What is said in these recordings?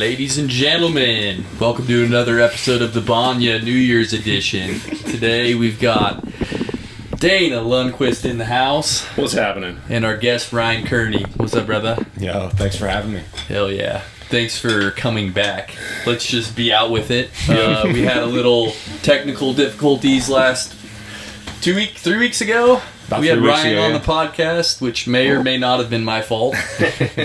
Ladies and gentlemen, welcome to another episode of the Banya New Year's edition. Today we've got Dana Lundquist in the house. What's happening? And our guest Ryan Kearney. What's up, brother? Yo, thanks for having me. Hell yeah. Thanks for coming back. Let's just be out with it. We had a little technical difficulties last 3 weeks ago. We had Ryan on the podcast, which may or may not have been my fault. We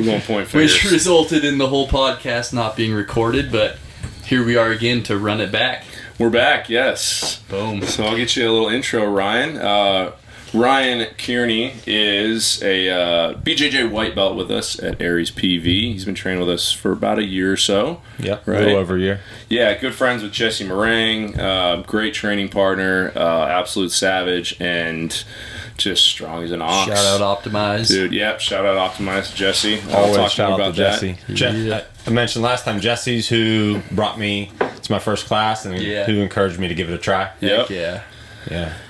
won't point fingers. Which resulted in the whole podcast not being recorded, but here we are again to run it back. We're back, yes. Boom. So I'll get you a little intro, Ryan. Ryan Kearney is a BJJ white belt with us at Aries PV. He's been training with us for about a year or so. Yeah, right? a little over a year. Yeah, good friends with Jesse Meringue. Great training partner, absolute savage, and just strong as an ox. Shout out Optimize. Dude, yep, shout out Optimize, Jesse. Always shout out to Jesse. Yeah. I mentioned last time Jesse's who brought me to my first class and who encouraged me to give it a try. Yep.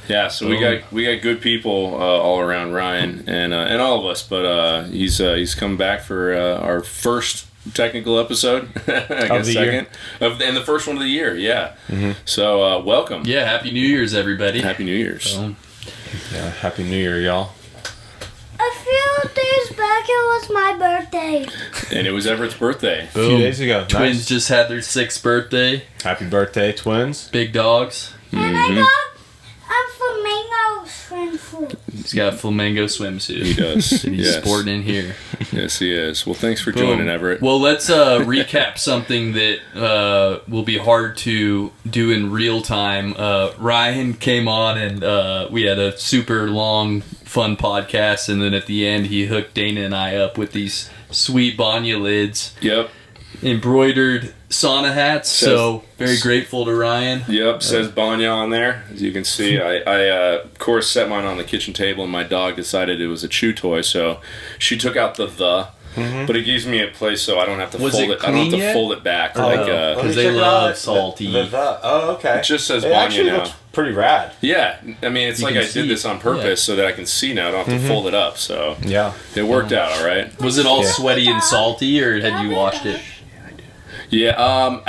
Yeah, so we got good people all around Ryan and all of us, but he's come back for our first technical episode, I guess second and the first one of the year. Yeah. Mm-hmm. So welcome. Yeah, Happy New Year's, everybody. Happy New Year's. Yeah, Happy New Year, y'all. A few days back, it was my birthday. And it was Everett's birthday. A few days ago. Twins Nice. just had their 6th birthday. Happy birthday, twins. Big dogs. And I got a flamingo swimsuit. He's got a flamingo swimsuit. He does. That he's Yes. sporting in here. Yes, he is. Well, thanks for Boom. joining, Everett. Well, let's recap something that will be hard to do in real time. Ryan came on and we had a super long, fun podcast, and then at the end he hooked Dana and I up with these sweet Banya lids, Yep. embroidered sauna hats. So very grateful to Ryan. Yep, says Banya on there. As you can see, I of course set mine on the kitchen table, and my dog decided it was a chew toy, so she took out the but it gives me a place so I don't have to Was fold it it. I don't have clean to yet? fold it back Because they love salty. Oh, okay. It just says It Banya actually now. looks pretty rad. Yeah, I mean it's You like can I see. did this on purpose so that I can see now. I don't have to fold it up. So Yeah. it worked out all right. Was it all Yeah. sweaty and salty, or had you washed it? Yeah, I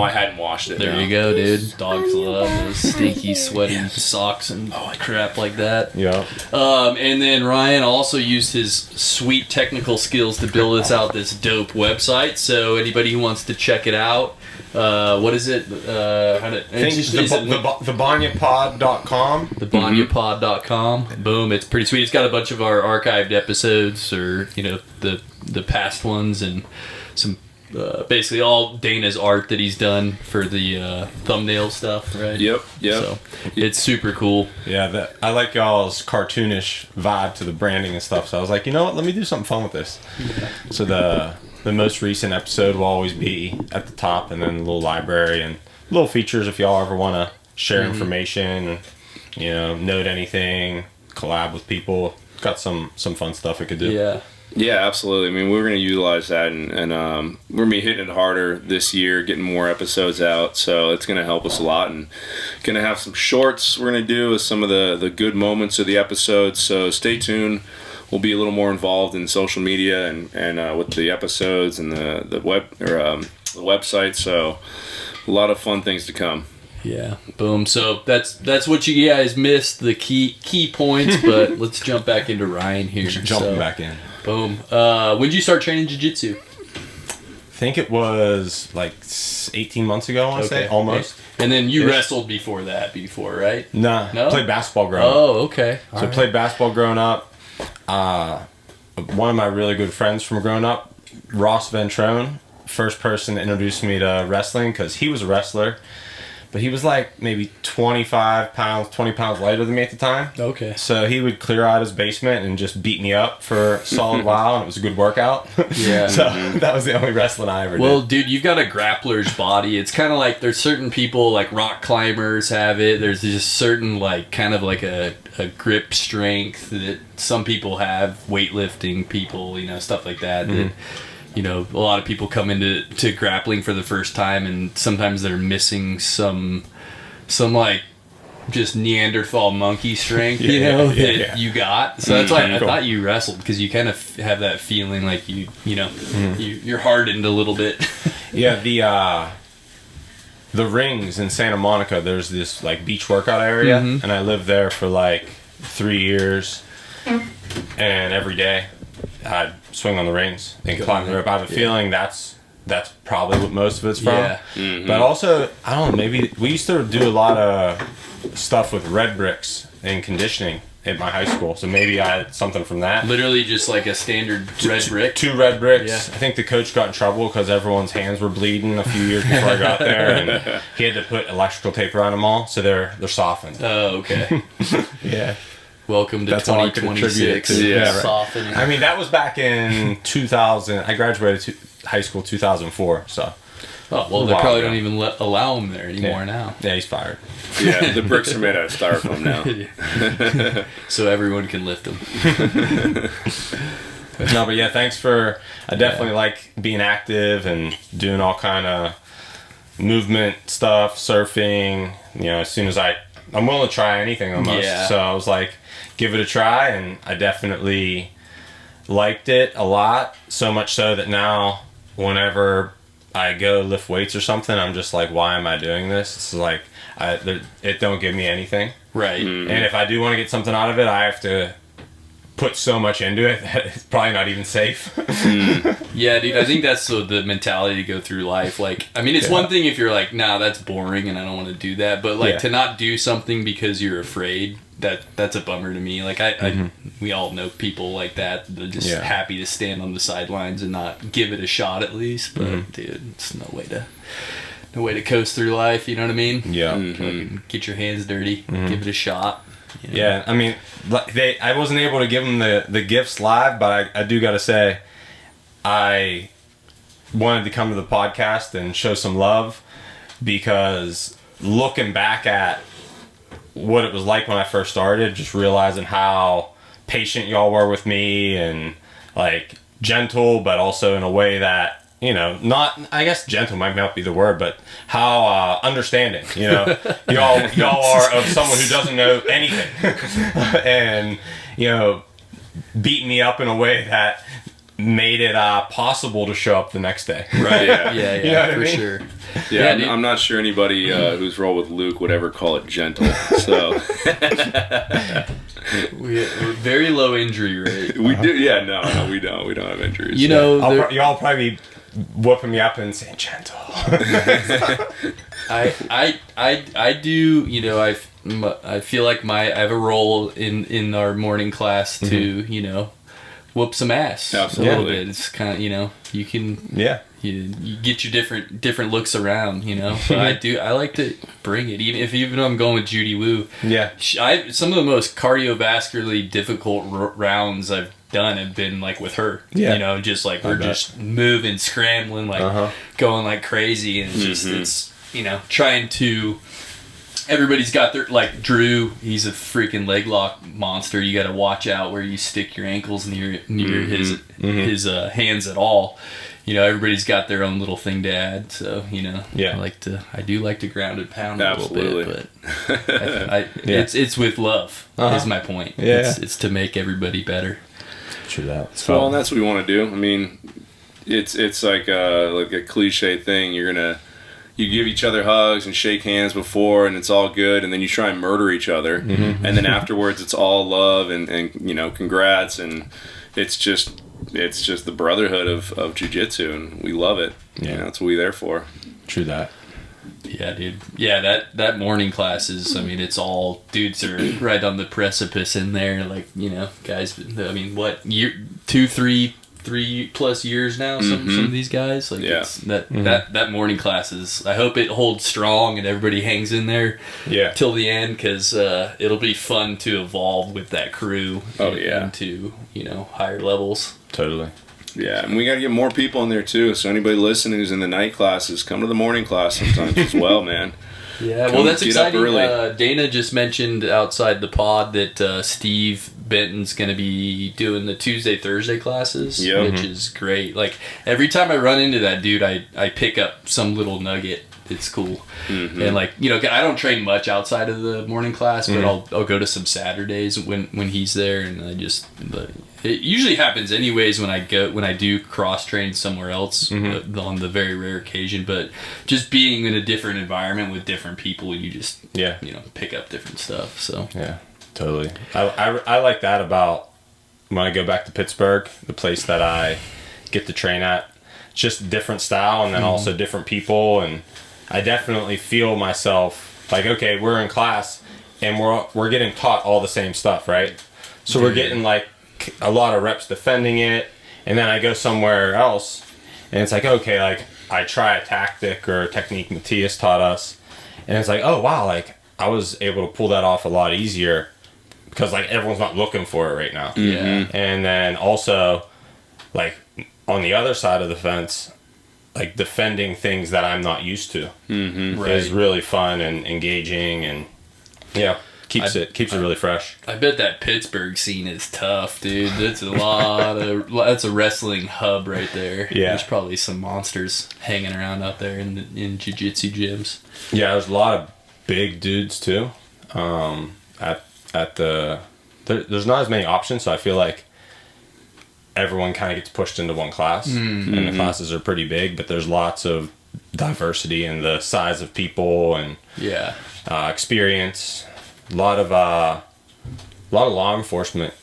hadn't washed it. There no. you go, dude. Dogs love those stinky, sweaty socks and crap like that. Yeah. And then Ryan also used his sweet technical skills to build us out this dope website. So anybody who wants to check it out, what is it? Thebanyapod.com. Thebanyapod.com. Boom! It's pretty sweet. It's got a bunch of our archived episodes, or the past ones, and some. Basically all Dana's art that he's done for the thumbnail stuff, right? Yep. So it's super cool. Yeah, I like y'all's cartoonish vibe to the branding and stuff. So I was like, you know what? Let me do something fun with this. So the most recent episode will always be at the top, and then a little library and little features if y'all ever want to share information, note anything, collab with people. Got some fun stuff it could do. Yeah. Yeah, absolutely. I mean, we're going to utilize that, and we're going to be hitting it harder this year, getting more episodes out, so it's going to help us a lot, and going to have some shorts we're going to do with some of the good moments of the episodes, so stay tuned. We'll be a little more involved in social media and with the episodes and the website, so a lot of fun things to come. Yeah, boom. So that's what you guys missed, the key points, but let's jump back into Ryan here. Jumping back in. Boom. When did you start training Jiu-Jitsu? I think it was like 18 months ago, I want to say, almost. And then you wrestled before, right? Nah, No? played basketball growing up. Oh, okay. So I played basketball growing up. One of my really good friends from growing up, Ross Ventrone, first person to introduce me to wrestling because he was a wrestler. But he was like maybe 20 pounds lighter than me at the time. Okay. So he would clear out his basement and just beat me up for a solid while, and it was a good workout. Yeah. So that was the only wrestling I ever did. Well, dude, you've got a grappler's body. It's kind of like there's certain people, like rock climbers have it. There's just certain, like, kind of like a grip strength that some people have, weightlifting people, stuff like that. That a lot of people come into grappling for the first time, and sometimes they're missing some like just Neanderthal monkey strength, that you got. So that's why I thought you wrestled, because you kind of have that feeling like you're hardened a little bit. Yeah, the rings in Santa Monica, there's this like beach workout area, and I lived there for like 3 years, and every day I'd swing on the rings and climb the rope. I have a feeling that's probably what most of it's from. Yeah. But also, I don't know, maybe we used to do a lot of stuff with red bricks and conditioning at my high school, so maybe I had something from that. Literally just like a standard red brick. 2 red bricks. Yeah. I think the coach got in trouble because everyone's hands were bleeding a few years before I got there, and he had to put electrical tape around them all, so they're softened. Oh, okay. Yeah. Welcome to That's all I can attribute 2026. to. Yeah, right. Softening. I mean, that was back in 2000. I graduated high school 2004, so. Oh, well, they probably don't even allow him there anymore now. Yeah, he's fired. Yeah, the bricks are made out of styrofoam now. So everyone can lift them. No, but yeah, thanks for. I definitely like being active and doing all kind of movement stuff, surfing. You know, as soon as I'm willing to try anything almost. Yeah. So I was like, give it a try, and I definitely liked it a lot. So much so that now, whenever I go lift weights or something, I'm just like, why am I doing this? It's like it don't give me anything. Right. And if I do want to get something out of it, I have to put so much into it that it's probably not even safe. Yeah, dude, I think that's the mentality to go through life. Like, I mean, it's one thing if you're like, nah, that's boring and I don't want to do that. But like to not do something because you're afraid, that's a bummer to me. Like we all know people like that. They're just happy to stand on the sidelines and not give it a shot at least. But dude, it's no way to coast through life. You know what I mean? Yeah. Fucking get your hands dirty. Give it a shot. You know? Yeah, I mean, I wasn't able to give them the gifts live, but I do got to say, I wanted to come to the podcast and show some love, because looking back at what it was like when I first started, just realizing how patient y'all were with me and like gentle, but also in a way that, you know, not, I guess gentle might not be the word, but how understanding, you know, y'all are of someone who doesn't know anything and, you know, beat me up in a way that made it possible to show up the next day. Right, yeah. Yeah, You know what I for mean? sure. Yeah, I'm not sure anybody who's rolled with Luke would ever call it gentle. So We're very low injury rate. we do. Yeah, no, we don't. We don't have injuries. You know, y'all probably be whooping me up and saying gentle. I do. You know, I feel like I have a role in our morning class to you know, whoop some ass. Absolutely. A little bit. It's kind of, you know, you can you get your different looks around, you know. But I like to bring it, even though I'm going with Judy Woo. Yeah. Some of the most cardiovascularly difficult rounds I've done have been like with her. Yeah. You know, just like we're just moving, scrambling, like going like crazy, and it's you know, trying to. Everybody's got their, like Drew, he's a freaking leg lock monster. You got to watch out where you stick your ankles near his hands at all. You know, everybody's got their own little thing to add. So, you know, I do like to ground and pound a little bit, but it's with love is my point. Yeah. It's to make everybody better. True that. Well, and that's what we want to do. I mean, it's like a cliche thing. You give each other hugs and shake hands before, and it's all good, and then you try and murder each other, and then afterwards it's all love and you know, congrats, and it's just the brotherhood of jiu-jitsu, and we love it. Yeah, you know, that's what we're there for. True that. Yeah, dude. Yeah, that morning class is, I mean, it's all dudes are right on the precipice in there, like, you know, guys. I mean, what year, 3+ years now, some of these guys, like it's that morning class is, I hope it holds strong and everybody hangs in there till the end, because it'll be fun to evolve with that crew into, you know, higher levels. Totally. Yeah, and we got to get more people in there too, so anybody listening who's in the night classes, come to the morning class sometimes as well, man. Yeah, well, that's exciting. Dana just mentioned outside the pod that Steve Benton's going to be doing the Tuesday, Thursday classes, which is great. Like, every time I run into that dude, I pick up some little nugget. it's cool. And like, you know, I don't train much outside of the morning class, but I'll go to some Saturdays when he's there, and but it usually happens anyways when I do cross train somewhere else on the very rare occasion. But just being in a different environment with different people, you just you know, pick up different stuff. So yeah, totally. I like that about when I go back to Pittsburgh, the place that I get to train at. Just different style, and then also different people, and I definitely feel myself like, okay, we're in class and we're getting taught all the same stuff, right? So we're getting like a lot of reps defending it, and then I go somewhere else and it's like, okay, like I try a tactic or a technique Matthias taught us, and it's like, oh wow, like I was able to pull that off a lot easier because like everyone's not looking for it right now. And then also like on the other side of the fence, like defending things that I'm not used to is really fun and engaging, and keeps it really fresh. I bet that Pittsburgh scene is tough, dude. That's that's a wrestling hub right there. Yeah, there's probably some monsters hanging around out there in jiu-jitsu gyms. Yeah, there's a lot of big dudes too. There's not as many options, so I feel like everyone kind of gets pushed into one class, and the classes are pretty big, but there's lots of diversity in the size of people and experience. A lot of law enforcement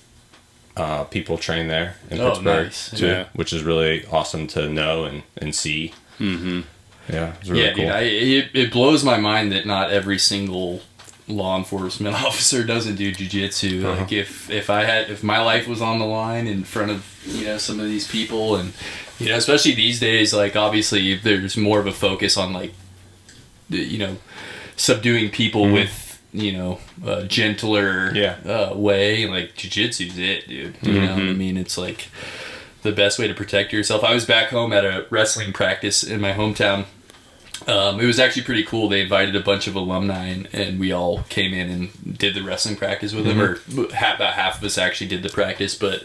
people train there in Pittsburgh too, which is really awesome to know and see. Yeah, it's really cool. Dude, it blows my mind that not every single law enforcement officer doesn't do jiu-jitsu. Like if my life was on the line in front of, you know, some of these people, and, you know, especially these days, like obviously there's more of a focus on like, you know, subduing people with, you know, a gentler way. Like jiu-jitsu's it, dude. You know what I mean? It's like the best way to protect yourself. I was back home at a wrestling practice in my hometown. It was actually pretty cool. They invited a bunch of alumni, and we all came in and did the wrestling practice with them. Or about half of us actually did the practice. But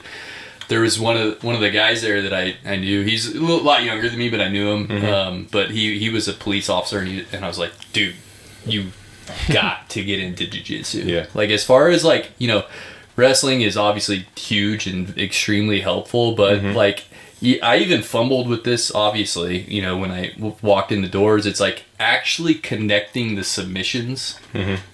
there was one of the guys there that I knew. He's a lot younger than me, but I knew him. But he was a police officer, and I was like, dude, you got to get into jiu-jitsu. Yeah. Like, as far as like, you know, wrestling is obviously huge and extremely helpful, but like, I even fumbled with this, obviously, you know, when I walked in the doors. It's like actually connecting the submissions.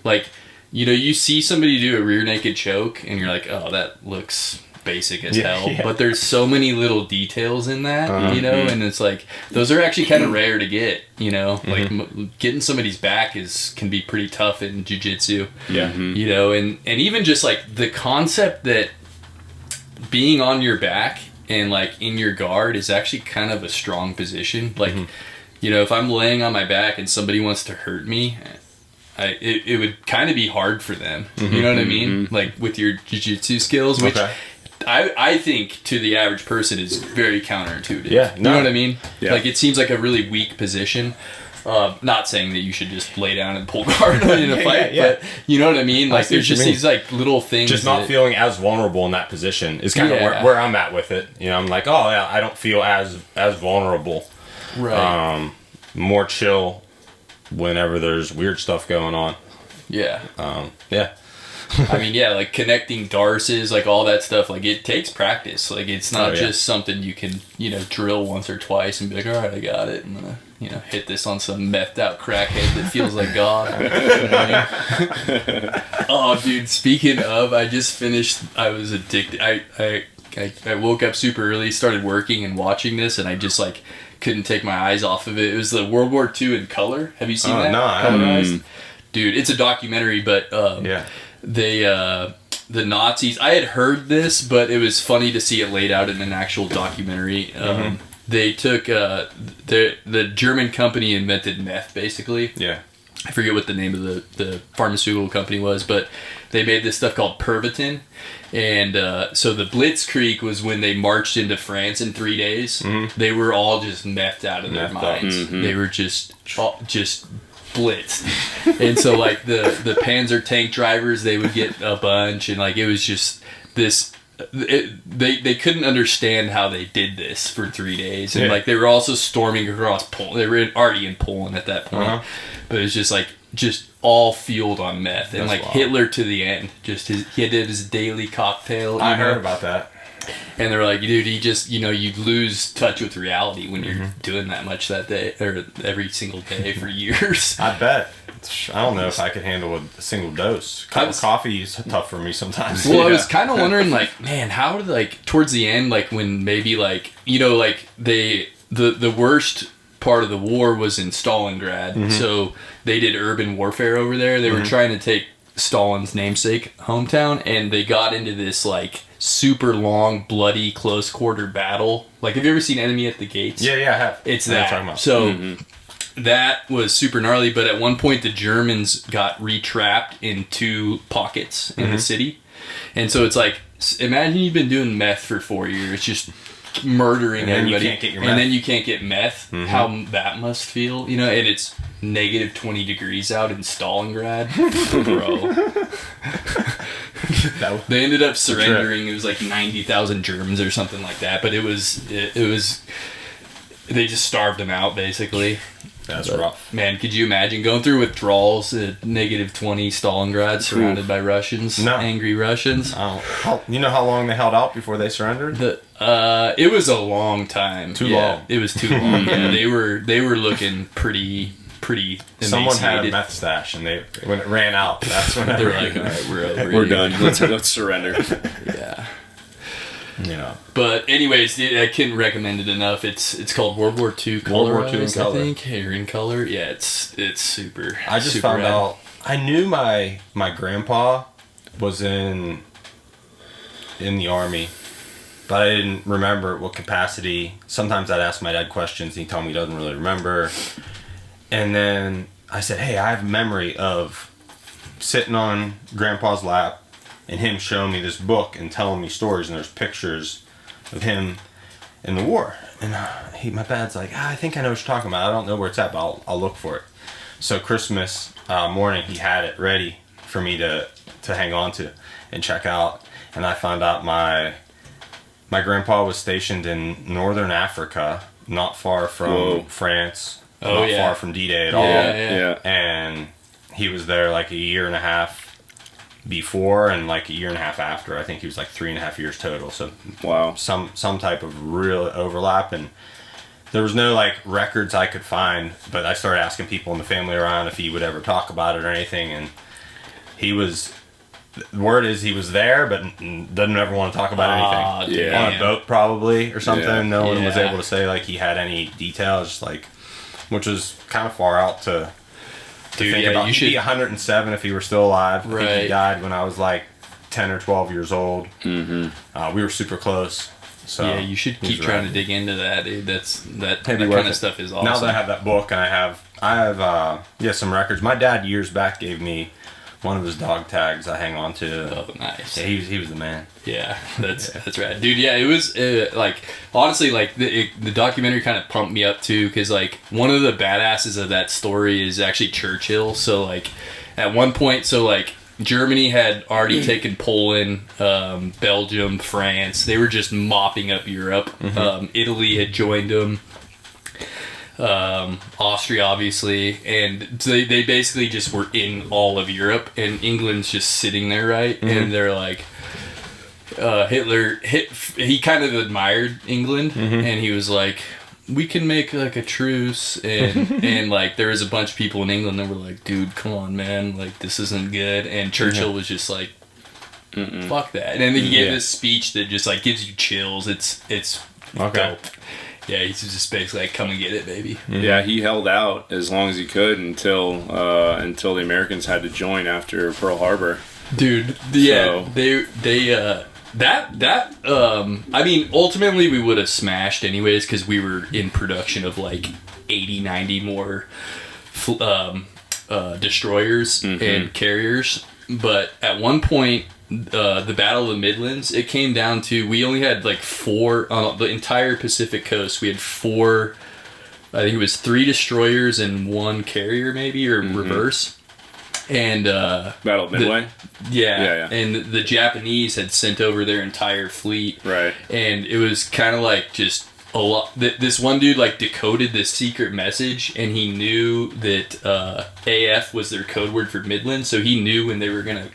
Like, you know, you see somebody do a rear naked choke and you're like, oh, that looks basic as hell. Yeah. But there's so many little details in that, you know, and it's like, those are actually kind of rare to get, you know, like getting somebody's back can be pretty tough in jiu-jitsu. Yeah. You know, and even just like the concept that being on your back and like in your guard is actually kind of a strong position. Like, you know, if I'm laying on my back and somebody wants to hurt me, it would kind of be hard for them. You know what I mean? Like with your jiu-jitsu skills, which I think to the average person is very counterintuitive. Yeah, you know what I mean? Yeah. Like, it seems like a really weak position. Not saying that you should just lay down and pull guard in a fight, but you know what I mean? Like, there's just these like little things. Just not feeling as vulnerable in that position is kind of where I'm at with it. You know, I'm like, oh yeah, I don't feel as vulnerable. Right. More chill whenever there's weird stuff going on. Yeah. Yeah. I mean, yeah, like connecting darces, like all that stuff, like it takes practice. Like, it's not just something you can, you know, drill once or twice and be like, all right, I got it. I'm going to, you know, hit this on some methed out crackhead that feels like God. You know what I mean? Oh, dude, speaking of, I just finished, I was addicted. I woke up super early, started working and watching this, and I just like couldn't take my eyes off of it. It was the World War II in color. Have you seen that? No, I haven't. Dude, it's a documentary, but the Nazis, I had heard this, but it was funny to see it laid out in an actual documentary. They took the German company invented meth, basically. Yeah. I forget what the name of the pharmaceutical company was, but they made this stuff called Pervitin. And so the Blitzkrieg was when they marched into France in 3 days. They were all just methed out of their minds. They were just blitzed. And so like the Panzer tank drivers, they would get a bunch, and like it was just this they couldn't understand how they did this for 3 days, and Yeah. like they were also storming across Poland. They were already in Poland at that point, Uh-huh. but it was just all fueled on meth, and That's like wild. Hitler to the end. He did his daily cocktail. I you know? heard about that. And they're like, dude, he just, you lose touch with reality when you're doing that much that day or every single day for years. I bet. I don't know if I could handle a single dose. Coffee is tough for me sometimes. Well, I was kind of wondering, like, man, how did, like, towards the end, like, when maybe, like, like, the worst part of the war was in Stalingrad, so they did urban warfare over there. They were trying to take Stalin's namesake hometown, and they got into this, like, super long, bloody, close quarter battle. Like, have you ever seen Enemy at the Gates? Yeah, I have. It's I know what that. you're talking about. So that was super gnarly, but at one point the Germans got retrapped in 2 pockets in the city. And so it's like, imagine you've been doing meth for 4 years, just murdering And then you everybody. can't get your and meth. then you can't get meth. How that must feel, and it's negative 20 degrees out in Stalingrad. Bro. They ended up surrendering. It was like 90,000 Germans or something like that, but it was they just starved them out basically. That's rough. Man, could you imagine going through withdrawals at negative 20 Stalingrad, surrounded by Russians, No. angry Russians? You know how long they held out before they surrendered? It was a long time. Too long. It was too long. Yeah, they were looking pretty Someone had a emaciated. meth stash, and when it ran out, that's when They're like, all right, we're over. We're here." done. Let's surrender. Yeah. Yeah. But anyways, I couldn't recommend it enough. It's called World War II World War II in Colorized, color. I think, or in color. Yeah, it's super. I just super found rad. out. I knew my grandpa was in the Army, but I didn't remember what capacity. Sometimes I'd ask my dad questions, and he'd tell me he doesn't really remember. And then I said, hey, I have a memory of sitting on Grandpa's lap and him showing me this book and telling me stories, and there's pictures of him in the war. And my dad's like, I think I know what you're talking about. I don't know where it's at, but I'll look for it. So Christmas morning, he had it ready for me to hang on to and check out. And I found out my grandpa was stationed in northern Africa, not far from France. Oh, Not yeah. far from D-Day at all. Yeah. And he was there like a year and a half before and like a year and a half after. I think he was like 3.5 years total. So Wow. some type of real overlap. And there was no like records I could find, but I started asking people in the family around if he would ever talk about it or anything. And the word is he was there, but doesn't ever want to talk about anything. Yeah. On a boat probably or something. Yeah. No one was Yeah. able to say like he had any details, just like, which was kind of far out to Dude, think yeah, about. you He'd be should. 107 if he were still alive. I think Right. he died when I was like 10 or 12 years old. Mm-hmm. We were super close. So Yeah, you should he's keep trying right. to dig into that, dude. That It'd kind be of worth it. stuff is awesome. Now that I have that book and I have some records. My dad years back gave me one of his dog tags I hang on to. Oh, nice. Yeah, he was the man. Yeah, that's rad, dude. Yeah, it was like honestly, like the documentary kind of pumped me up too, because like one of the badasses of that story is actually Churchill. So like at one point, so like Germany had already taken Poland, Belgium, France. They were just mopping up Europe. Italy had joined them. Austria obviously, and they basically just were in all of Europe, and England's just sitting there, right? And they're like, he kind of admired England, and he was like, we can make like a truce, and like there was a bunch of people in England that were like, dude, come on, man, like this isn't good. And Churchill was just like, fuck that. And then he gave this speech that just like gives you chills. It's Okay. dope. Yeah, he's just basically like, come and get it, baby. Yeah, he held out as long as he could until the Americans had to join after Pearl Harbor. Dude, yeah, So- I mean, ultimately we would have smashed anyways, because we were in production of like 80, 90 more destroyers and carriers. But at one point, the Battle of the Midlands, it came down to, we only had like 4 on the entire Pacific coast. We had 4, I think it was 3 destroyers and 1 carrier maybe, or reverse. and Battle of Midway. Yeah. And the Japanese had sent over their entire fleet, Right. And it was kind of like just a lot. This one dude like decoded this secret message, and he knew that AF was their code word for Midland, so he knew when they were gonna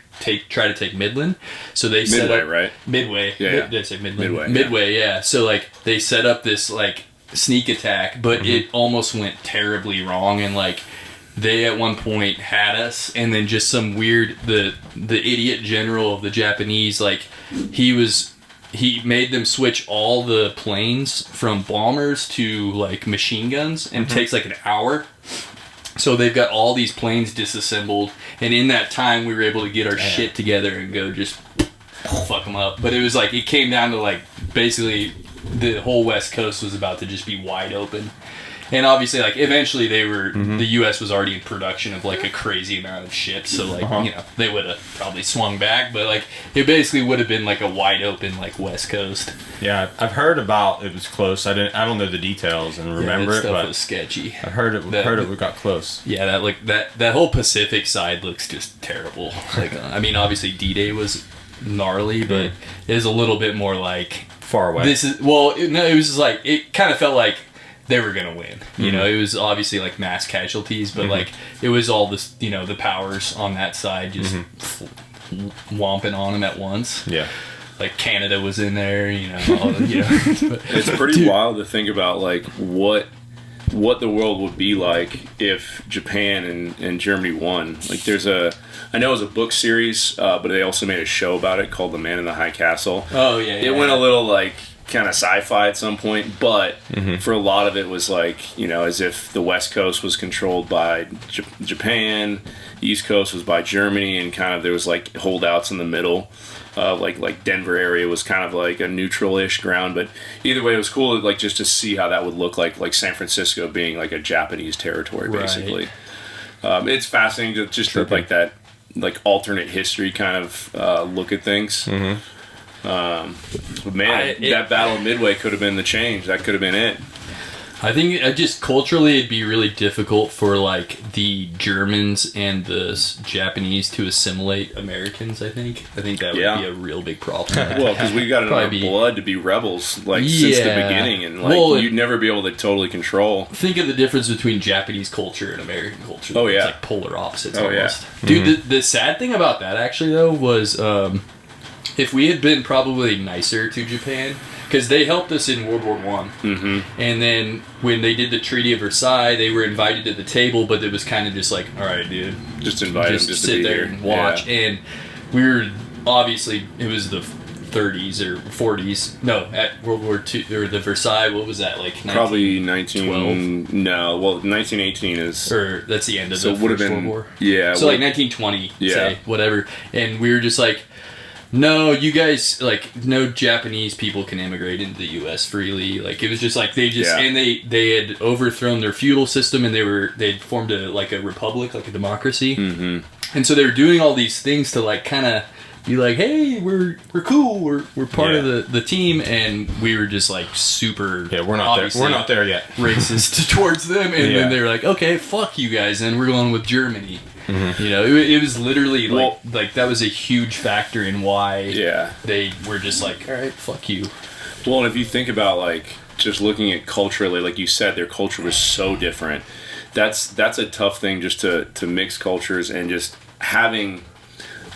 try to take Midland. So they set up right? Midway. Yeah. Did I say Midland? Midway, yeah. So like they set up this like sneak attack, but it almost went terribly wrong, and like they at one point had us, and then just some weird the idiot general of the Japanese, like he made them switch all the planes from bombers to like machine guns, and it takes like an hour. So they've got all these planes disassembled, and in that time we were able to get our shit together and go just fuck them up. But it was like, it came down to like basically the whole West Coast was about to just be wide open. And obviously, like, eventually they were, the U.S. was already in production of, like, a crazy amount of ships, so, like, you know, they would have probably swung back, but, like, it basically would have been, like, a wide open, like, West Coast. Yeah, I've heard about it was close. I don't know the details and remember that it, but was sketchy. I've heard it. We got close. Yeah, that whole Pacific side looks just terrible. Like, I mean, obviously D-Day was gnarly, but it is a little bit more like far away. It was just like, it kind of felt like they were gonna win. You know, it was obviously like mass casualties, but like it was all this, you know, the powers on that side just whomping on them at once. Yeah. Like Canada was in there, you know. It's pretty wild to think about, like, what the world would be like if Japan and Germany won. Like, I know it was a book series, but they also made a show about it called The Man in the High Castle. Oh yeah. It went a little like kind of sci-fi at some point, but for a lot of it was like, you know, as if the West Coast was controlled by Japan, the East Coast was by Germany, and kind of there was like holdouts in the middle. Like Denver area was kind of like a neutral-ish ground, but either way, it was cool, like, just to see how that would look like San Francisco being like a Japanese territory, basically. Right. It's fascinating to just like that, like, alternate history kind of look at things. But man, that Battle of Midway could have been the change. That could have been it. I think just culturally it'd be really difficult for like the Germans and the Japanese to assimilate Americans. I think that would be a real big problem. Well, because we got enough blood to be rebels, like, since the beginning, and like you'd never be able to totally control. Think of the difference between Japanese culture and American culture. Oh yeah, it's like polar opposites almost. Dude, the sad thing about that actually though was if we had been probably nicer to Japan. Because they helped us in World War I. And then when they did the Treaty of Versailles, they were invited to the table, but it was kind of just like, all right, dude. Just invite them just sit to be there here and watch. Yeah. And we were, obviously, it was the 30s or 40s. No, at World War II, or the Versailles, what was that, like 1912? Probably 19... 1918 is... Or that's the end of the First World War. Yeah. So like 1920, say, whatever. And we were just like... No, you guys, like, no Japanese people can immigrate into the U.S. freely. Like, it was just like, and they had overthrown their feudal system, and they'd formed a republic, like a democracy. And so they were doing all these things to, like, kind of be like, hey, we're cool, we're part of the team, and we were just, like, super... Yeah, we're not there yet. Racist towards them, and then they were like, okay, fuck you guys, and we're going with Germany. You know, it was literally like that was a huge factor in why they were just like, all right, fuck you. Well, and if you think about, like, just looking at culturally, like you said, their culture was so different. That's a tough thing, just to mix cultures, and just having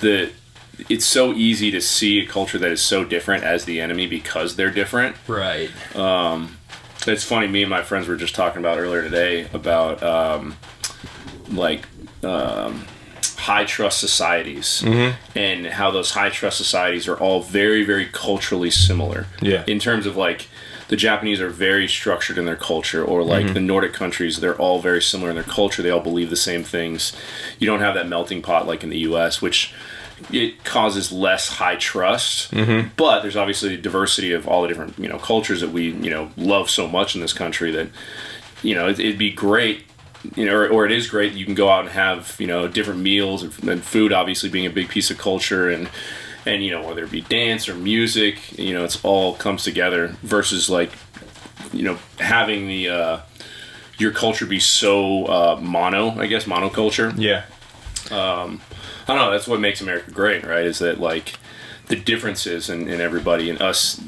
it's so easy to see a culture that is so different as the enemy because they're different. Right. It's funny, me and my friends were just talking about earlier today about high trust societies and how those high trust societies are all very, very culturally similar. Yeah. In terms of, like, the Japanese are very structured in their culture, or like the Nordic countries, they're all very similar in their culture. They all believe the same things. You don't have that melting pot like in the U.S., which it causes less high trust. But there's obviously a diversity of all the different, you know, cultures that we, you know, love so much in this country that, you know, it'd be great. You know, or it is great. You can go out and have, you know, different meals, and food obviously being a big piece of culture, and you know, whether it be dance or music, you know, it's all comes together. Versus, like, you know, having the your culture be so monoculture. Yeah. I don't know. That's what makes America great, right? Is that like the differences in everybody and us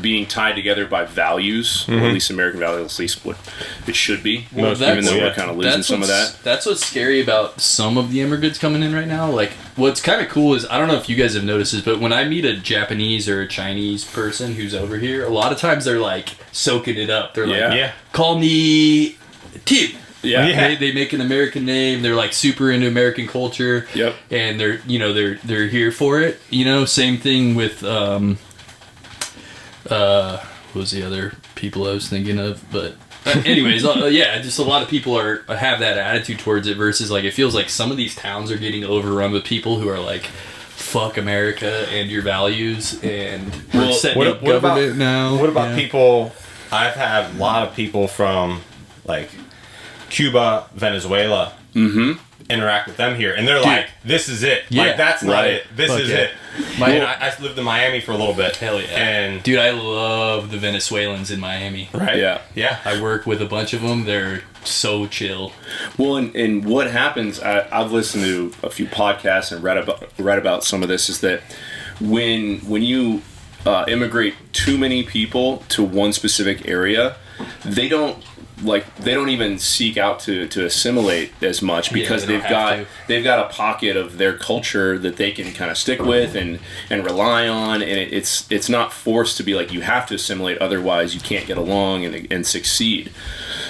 being tied together by values, or at least American values, at least what it should be. Well, even though we're kind of losing some of that. That's what's scary about some of the immigrants coming in right now. Like, what's kind of cool is, I don't know if you guys have noticed this, but when I meet a Japanese or a Chinese person who's over here, a lot of times they're like soaking it up. They're like, call me Tim. Yeah. They make an American name. They're like super into American culture. Yep. And they're they're here for it. Same thing with what was the other people I was thinking of? But anyways, just a lot of people have that attitude towards it versus like, it feels like some of these towns are getting overrun with people who are like, fuck America and your values, and we're setting up government now. What about people? I've had a lot of people from like Cuba, Venezuela, interact with them here, and they're like, "This is it. Like, that's not it. This is it." I lived in Miami for a little bit. Hell yeah! And dude, I love the Venezuelans in Miami. Right? Yeah. I work with a bunch of them. They're so chill. Well, and what happens? I've listened to a few podcasts and read about some of this. Is that when you immigrate too many people to one specific area, they don't even seek out to assimilate as much because they've got a pocket of their culture that they can kind of stick with and rely on, and it's not forced to be like you have to assimilate, otherwise you can't get along and succeed.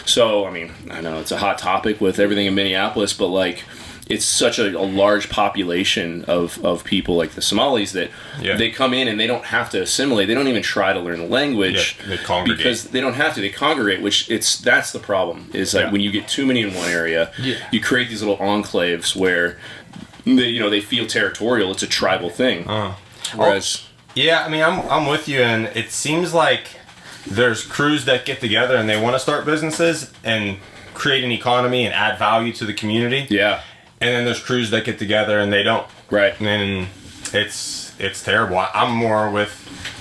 So I mean, I know it's a hot topic with everything in Minneapolis, but like, it's such a large population of people like the Somalis that they come in and they don't have to assimilate. They don't even try to learn the language. They congregate. Because they don't have to. They congregate, that's the problem. Is like when you get too many in one area, you create these little enclaves where they feel territorial. It's a tribal thing. Whereas, I mean, I'm with you, and it seems like there's crews that get together and they want to start businesses and create an economy and add value to the community. Yeah. And then there's crews that get together and they don't. Right. And it's terrible. I'm more with,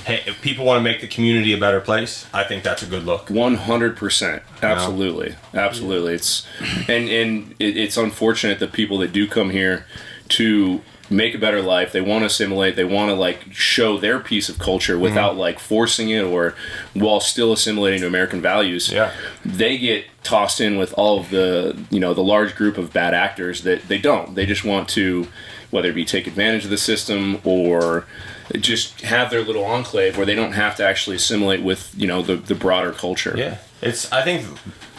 hey, if people want to make the community a better place, I think that's a good look. 100%. Absolutely. Absolutely. It's it's unfortunate that people that do come here to make a better life, they want to assimilate, they want to like show their piece of culture without like forcing it, or while still assimilating to American values. They get tossed in with all of the the large group of bad actors that they just want to, whether it be take advantage of the system or just have their little enclave where they don't have to actually assimilate with the broader culture. I think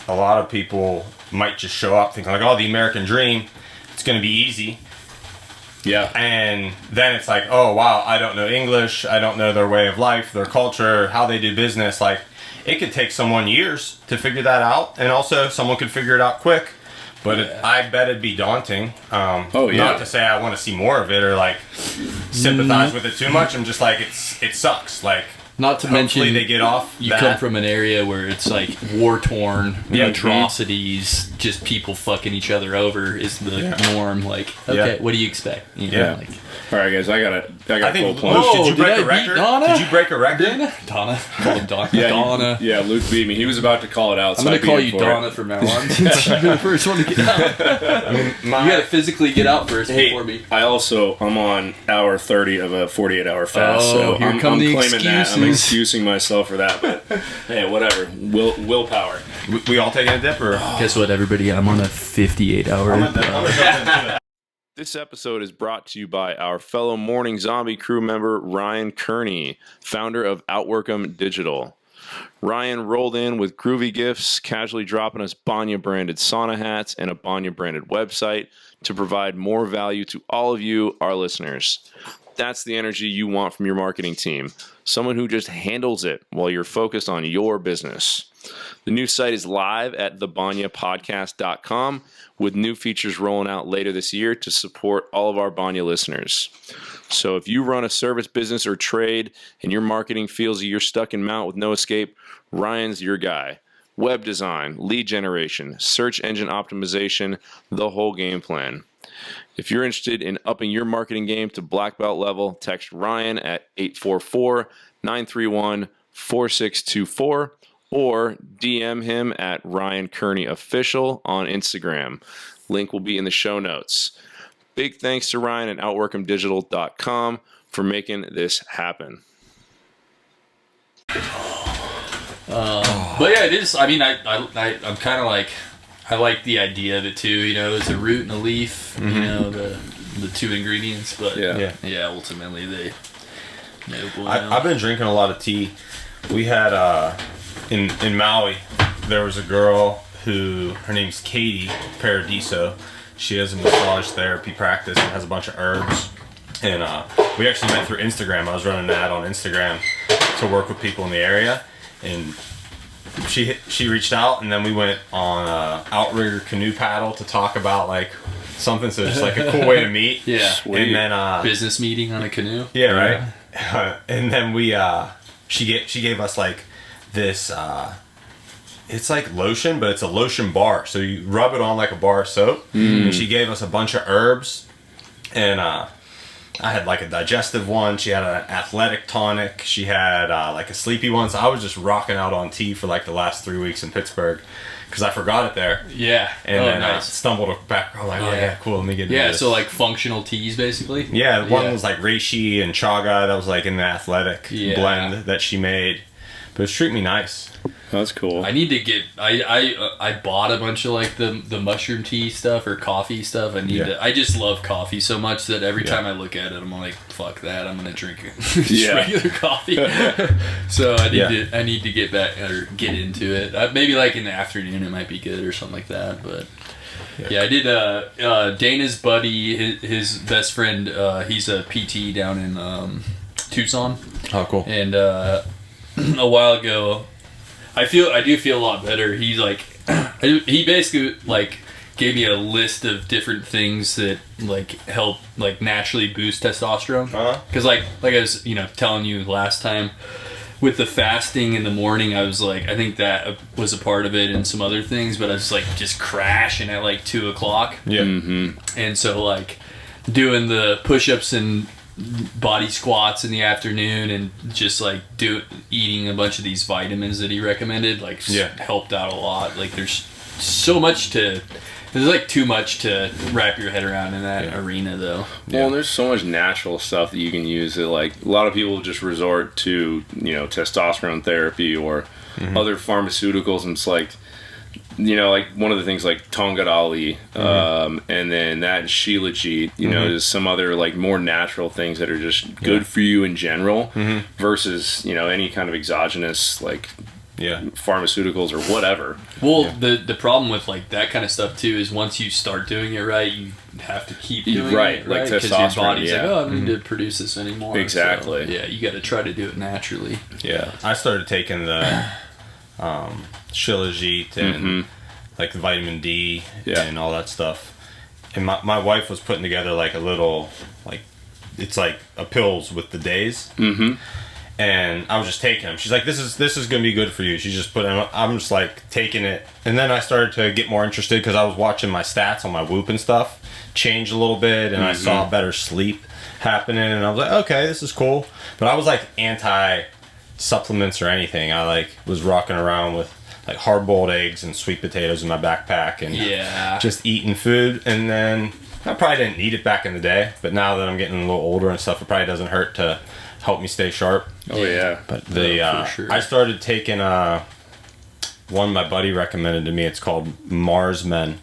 a lot of people might just show up thinking like, oh, the American dream, it's going to be easy. And then it's like, oh wow, I don't know English, I don't know their way of life, their culture, how they do business. Like, it could take someone years to figure that out, and also someone could figure it out quick, but I bet it'd be daunting. Not to say I want to see more of it or like sympathize with it too much. I'm just like, it sucks. Like, not to mention they get off. You come from an area where it's like war torn, atrocities, just people fucking each other over is the norm. Like, okay, what do you expect? Like, all right, guys, I got full plunge. Did you break a record? Did you break a record? Donna. Call him Donna. Yeah, Luke beat me. He was about to call it out. I'm going to call you Donna from now on. Since you're the first one to get out. You got to physically get out first before me. I'm on hour 30 of a 48-hour fast, so I'm claiming that. I'm excusing myself for that, but hey, whatever. Willpower. We all taking a dip, or? Guess what, everybody? I'm on a 58-hour. This episode is brought to you by our fellow Morning Zombie crew member, Ryan Kearney, founder of OutworkEm Digital. Ryan rolled in with groovy gifts, casually dropping us Banya-branded sauna hats and a Banya-branded website to provide more value to all of you, our listeners. That's the energy you want from your marketing team. Someone who just handles it while you're focused on your business. The new site is live at thebanyapodcast.com with new features rolling out later this year to support all of our Banya listeners. So if you run a service business or trade and your marketing feels you're stuck in Mount with no escape, Ryan's your guy. Web design, lead generation, search engine optimization, the whole game plan. If you're interested in upping your marketing game to black belt level, text Ryan at 844-931-4624 or DM him at Ryan Kearney Official on Instagram. Link will be in the show notes. Big thanks to Ryan at OutworkEmDigital.com for making this happen. But yeah, it is. I mean, I'm kind of like, I like the idea of it too. You know, it's a root and a leaf. You know, the two ingredients. But yeah, ultimately they. I've been drinking a lot of tea. We had in Maui, there was a girl who, her name's Katie Paradiso. She has a massage therapy practice and has a bunch of herbs. And we actually met through Instagram. I was running an ad on Instagram to work with people in the area, and she reached out, and then we went on outrigger canoe paddle to talk about like something. So it's like a cool way to meet. Yeah. Sweet. And then business meeting on a canoe. Yeah, right. And then we she gave us like this. It's like lotion, but it's a lotion bar. So you rub it on like a bar of soap. And she gave us a bunch of herbs, and I had like a digestive one. She had an athletic tonic. She had like a sleepy one. So I was just rocking out on tea for like the last 3 weeks in Pittsburgh because I forgot it there. Yeah. And then nice. stumbled back. I'm like, oh yeah, cool. Let me get into this. So like functional teas basically. Yeah, one was like reishi and chaga. That was like in the athletic blend that she made. But it was treating me nice. That's cool. I need to get. I bought a bunch of like the mushroom tea stuff or coffee stuff. I just love coffee so much that every time I look at it, I'm like, fuck that. I'm gonna drink just regular coffee. So I need to get back or get into it. Maybe like in the afternoon it might be good or something like that. But I did. Dana's buddy, his best friend. He's a PT down in Tucson. Oh, cool. And a while ago, I do feel a lot better. He's like, he basically like gave me a list of different things that like help like naturally boost testosterone. Because like I was telling you last time with the fasting in the morning, I was like, I think that was a part of it and some other things, but I was like just crashing at like 2:00. Yeah. Mm-hmm. And so like doing the push-ups and body squats in the afternoon and just like eating a bunch of these vitamins that he recommended helped out a lot. Like there's like too much to wrap your head around in that arena though. Well, there's so much natural stuff that you can use that like a lot of people just resort to testosterone therapy or other pharmaceuticals, and it's like like one of the things like Tongadali, and then that and Shilajit, is some other like more natural things that are just good for you in general versus, any kind of exogenous like pharmaceuticals or whatever. Well, the problem with like that kind of stuff too is once you start doing it right, you have to keep doing it right, like because your body's like, I don't need to produce this anymore. Exactly. So, you got to try to do it naturally. Yeah, I started taking the Shilajit and like the vitamin D and all that stuff. And my wife was putting together like a little like it's like a pills with the days. And I was just taking them. She's like, this is gonna be good for you. She's just putting them. I'm just like taking it. And then I started to get more interested because I was watching my stats on my Whoop and stuff change a little bit, and I saw better sleep happening, and I was like, okay, this is cool. But I was like anti supplements or anything. I like was rocking around with like hard-boiled eggs and sweet potatoes in my backpack and just eating food. And then I probably didn't eat it back in the day, but now that I'm getting a little older and stuff, it probably doesn't hurt to help me stay sharp. Oh yeah. But for sure. I started taking one my buddy recommended to me. It's called Mars Men,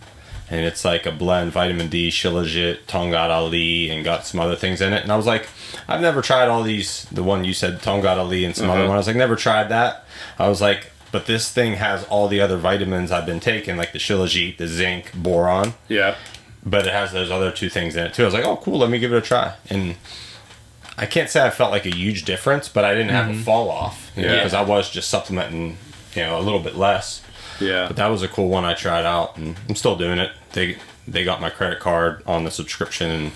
and it's like a blend: vitamin D, Shilajit, Tongat Ali, and got some other things in it. And I was like, I've never tried all these. The one you said, Tongat Ali, and some other one. I was like, never tried that. I was like, but this thing has all the other vitamins I've been taking, like the Shilajit, the zinc, boron. Yeah. But it has those other two things in it too. I was like, oh cool, let me give it a try. And I can't say I felt like a huge difference, but I didn't have a fall off because I was just supplementing, a little bit less. Yeah. But that was a cool one I tried out, and I'm still doing it. They got my credit card on the subscription and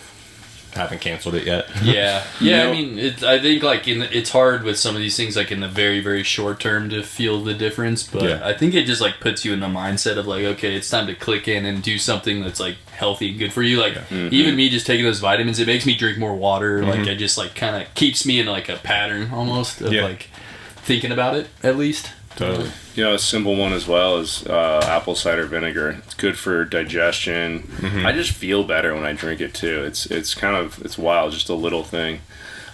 haven't canceled it yet. Yeah. I mean, I think like it's hard with some of these things like in the very, very short term to feel the difference, but I think it just like puts you in the mindset of like, okay, it's time to click in and do something that's like healthy and good for you. Like even me just taking those vitamins, it makes me drink more water. Like it just like kind of keeps me in like a pattern almost of like thinking about it at least. Totally. You know, a simple one as well is apple cider vinegar. It's good for digestion. I just feel better when I drink it too. It's wild, just a little thing.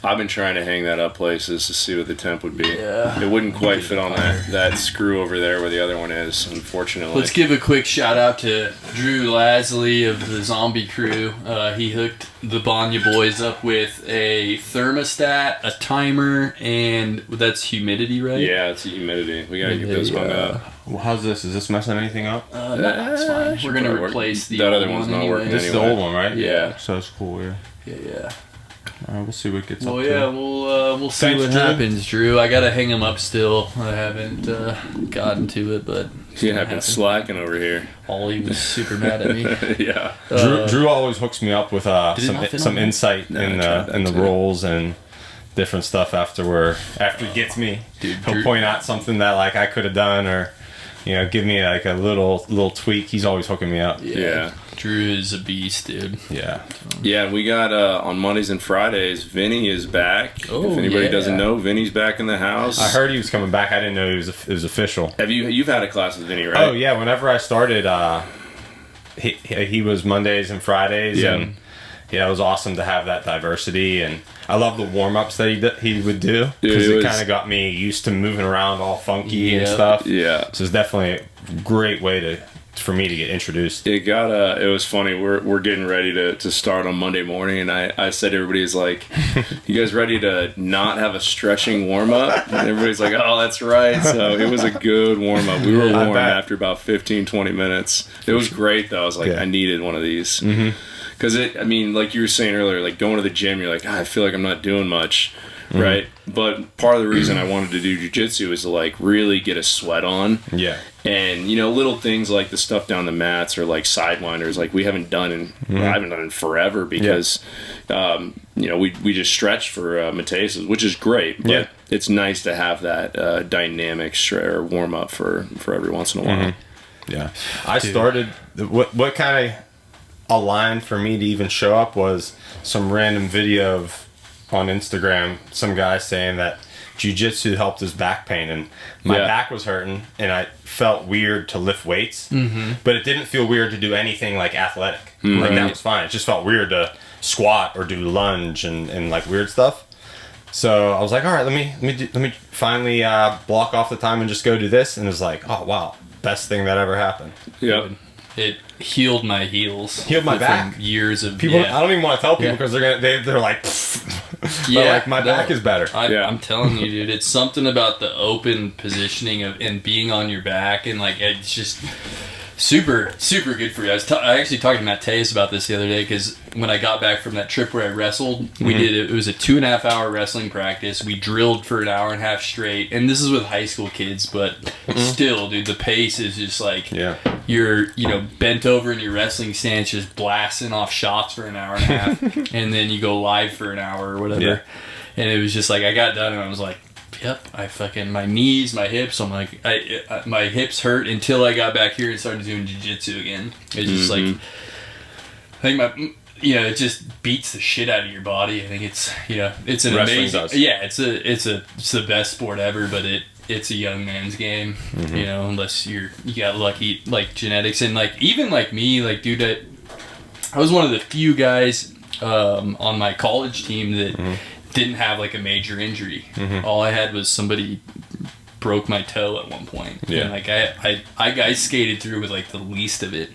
I've been trying to hang that up places to see what the temp would be. Yeah. It wouldn't quite fit on that screw over there where the other one is, unfortunately. Let's give a quick shout out to Drew Lasley of the Zombie Crew. He hooked the Banya Boys up with a thermostat, a timer, and that's humidity, right? Yeah, it's the humidity. We gotta get those hung up. Well, how's this? Is this messing anything up? No, it's fine. We're gonna replace the that old other one's one not anyway. working. This is the Anyway. old one, right? Yeah. So it's cool, yeah. Yeah. We'll see what gets up Well, to. yeah, we'll see Thanks, what Drew. happens, Drew. I gotta hang him up still. I haven't gotten to it, but Yeah, I've been slacking over here. Ollie was super mad at me. Yeah. Drew always hooks me up with Did it not fit some on there? insight No, I in tried the that too. rolls and different stuff after he gets me. Dude, He'll Drew- point out something that like I could have done, or give me like a little tweak. He's always hooking me up. Yeah. Drew is a beast, dude. Yeah. Yeah, we got on Mondays and Fridays, Vinny is back. Oh, if anybody yeah. doesn't know, Vinny's back in the house. I heard he was coming back. I didn't know it was official. Have you've had a class with Vinny, right? Oh yeah, whenever I started, he was Mondays and Fridays, Yeah. and yeah, it was awesome to have that diversity, and I love the warm ups that he would do Dude, because it it was- kind of got me used to moving around all funky and Yeah. stuff. Yeah. So it's definitely a great way for me to get introduced. It was funny. We're getting ready to start on Monday morning, and I said to everybody, is like, you guys ready to not have a stretching warm up? And everybody's like, oh, that's right. So it was a good warm up. We were I warm bet. after about 15-20 minutes. It was great though. I was like, Yeah. I needed one of these because like you were saying earlier, like going to the gym, you're like, I feel like I'm not doing much. Right, but part of the reason I wanted to do jiu-jitsu is to like really get a sweat on. Yeah. And little things like the stuff down the mats or like sidewinders, like we haven't done I haven't done in forever because, we just stretch for Mateus, which is great. But it's nice to have that dynamic or warm up for every once in a while. Yeah. I started what kind of aligned for me to even show up was some random video on Instagram, some guy saying that jiu-jitsu helped his back pain, and my back was hurting and I felt weird to lift weights, but it didn't feel weird to do anything like athletic. Like that was fine. It just felt weird to squat or do lunge and like weird stuff. So I was like, all right, let me finally block off the time and just go do this, and it was like, oh wow, best thing that ever happened. Yep. It healed my heels. Healed my from back. Years of People, yeah. I don't even want to tell people Yeah. because they're like, but Yeah, like my back no. is better. I'm telling you, dude. It's something about the open positioning and being on your back, and like it's just super, super good for you. I actually talked to Mateus about this the other day because when I got back from that trip where I wrestled, we did it was a 2.5 hour wrestling practice. We drilled for an hour and a half straight, and this is with high school kids, but still, dude, the pace is just like you're bent over in your wrestling stance, just blasting off shots for an hour and a half, and then you go live for an hour or whatever. Yeah. And it was just like I got done and I was like, yep, my knees, my hips. I'm like, my hips hurt until I got back here and started doing jiu-jitsu again. It's just like, I think it just beats the shit out of your body. I think it's an Wrestling amazing, does. it's the best sport ever, but it's a young man's game, unless you got lucky, like genetics and like, even like me, like dude, I was one of the few guys, on my college team that didn't have like a major injury. All I had was somebody broke my toe at one point. Yeah. And like I skated through with like the least of it.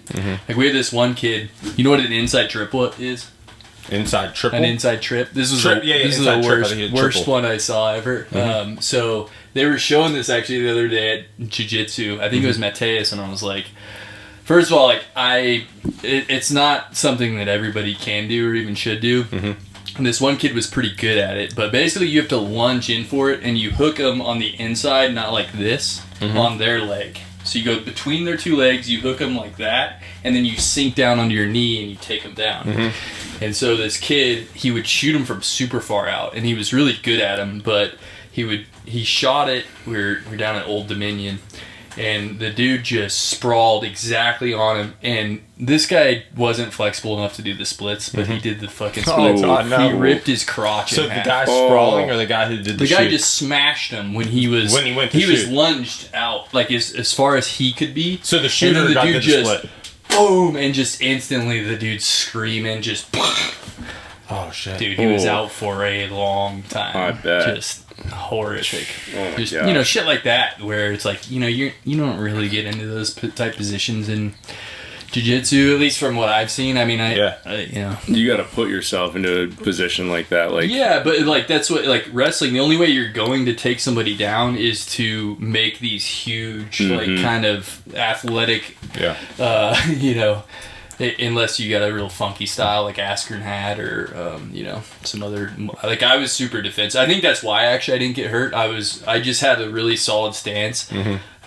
Like we had this one kid, you know what an inside triplet is? Inside triple. An inside trip. This was Trip, this is inside the trip. I worst, think it's worst triple. one I saw ever. So they were showing this actually the other day at jiu-jitsu. I think it was Mateus, and I was like, first of all, like it's not something that everybody can do or even should do. And this one kid was pretty good at it, but basically you have to lunge in for it, and you hook them on the inside, not like this, on their leg. So you go between their two legs, you hook them like that, and then you sink down onto your knee and you take them down. And so this kid, he would shoot him from super far out, and he was really good at him, but he shot it. We're down at Old Dominion, and the dude just sprawled exactly on him. And this guy wasn't flexible enough to do the splits, but he did the fucking splits. no. He ripped his crotch So in the half. guy sprawling or the guy who did the guy shoot? just smashed him when he was went to he was shoot. lunged out like as far as he could be. So the And shooter then the got dude the just split. boom, and just instantly the dude screaming, just Oh shit. dude, he was out for a long time. I bet. Just horrific. Oh my Just gosh. shit like that where it's like you don't really get into those type positions in jiu-jitsu, at least from what I've seen. I mean, You got to put yourself into a position like that. Like, yeah, but like that's what like wrestling. The only way you're going to take somebody down is to make these huge, like kind of athletic, unless you got a real funky style like Askren had, or some other. Like I was super defensive. I think that's why actually I didn't get hurt. I just had a really solid stance.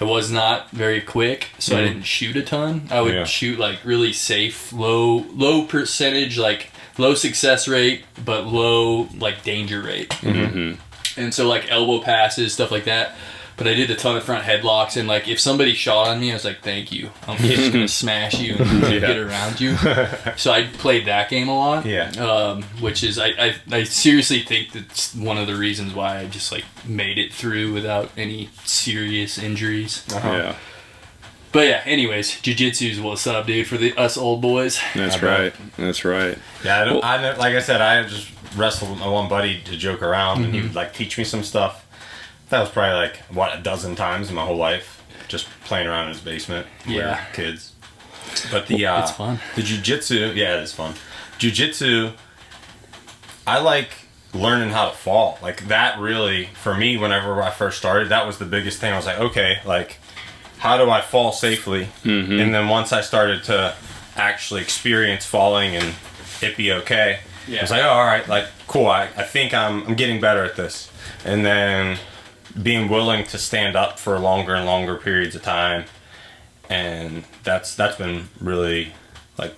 I was not very quick, so I didn't shoot a ton. I would shoot like really safe, low percentage, like low success rate, but low like danger rate. And so like elbow passes, stuff like that. But I did a ton of front headlocks, and like if somebody shot on me, I was like, "Thank you. I'm just gonna smash you and get around you." So I played that game a lot. Which is I seriously think that's one of the reasons why I just like made it through without any serious injuries. Yeah. But yeah, anyways, jiu-jitsu's what's up, dude, for us old boys. That's right. That's right. Yeah, I like I said, I just wrestled with my one buddy to joke around, and he would like teach me some stuff. That was probably like, a dozen times in my whole life, just playing around in his basement with kids. But it's fun. The jiu-jitsu, it is fun. Jiu-jitsu, I like learning how to fall. Like that really, for me, whenever I first started, that was the biggest thing. I was like, okay, like, how do I fall safely? And then once I started to actually experience falling and it be okay, I was like, oh, all right, like, cool, I think I'm getting better at this. And then being willing to stand up for longer and longer periods of time, and that's been really like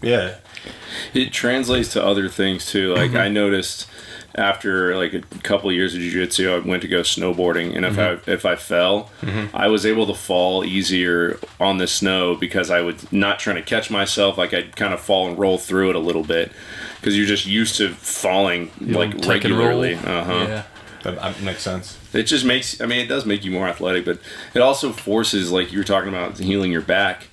it translates to other things too. Like I noticed after like a couple of years of jiu-jitsu, I went to go snowboarding, and if I fell, I was able to fall easier on the snow because I was not trying to catch myself. Like I'd kind of fall and roll through it a little bit because you're just used to falling like regularly. That makes sense. It just makes, it does make you more athletic, but it also forces, like you were talking about healing your back,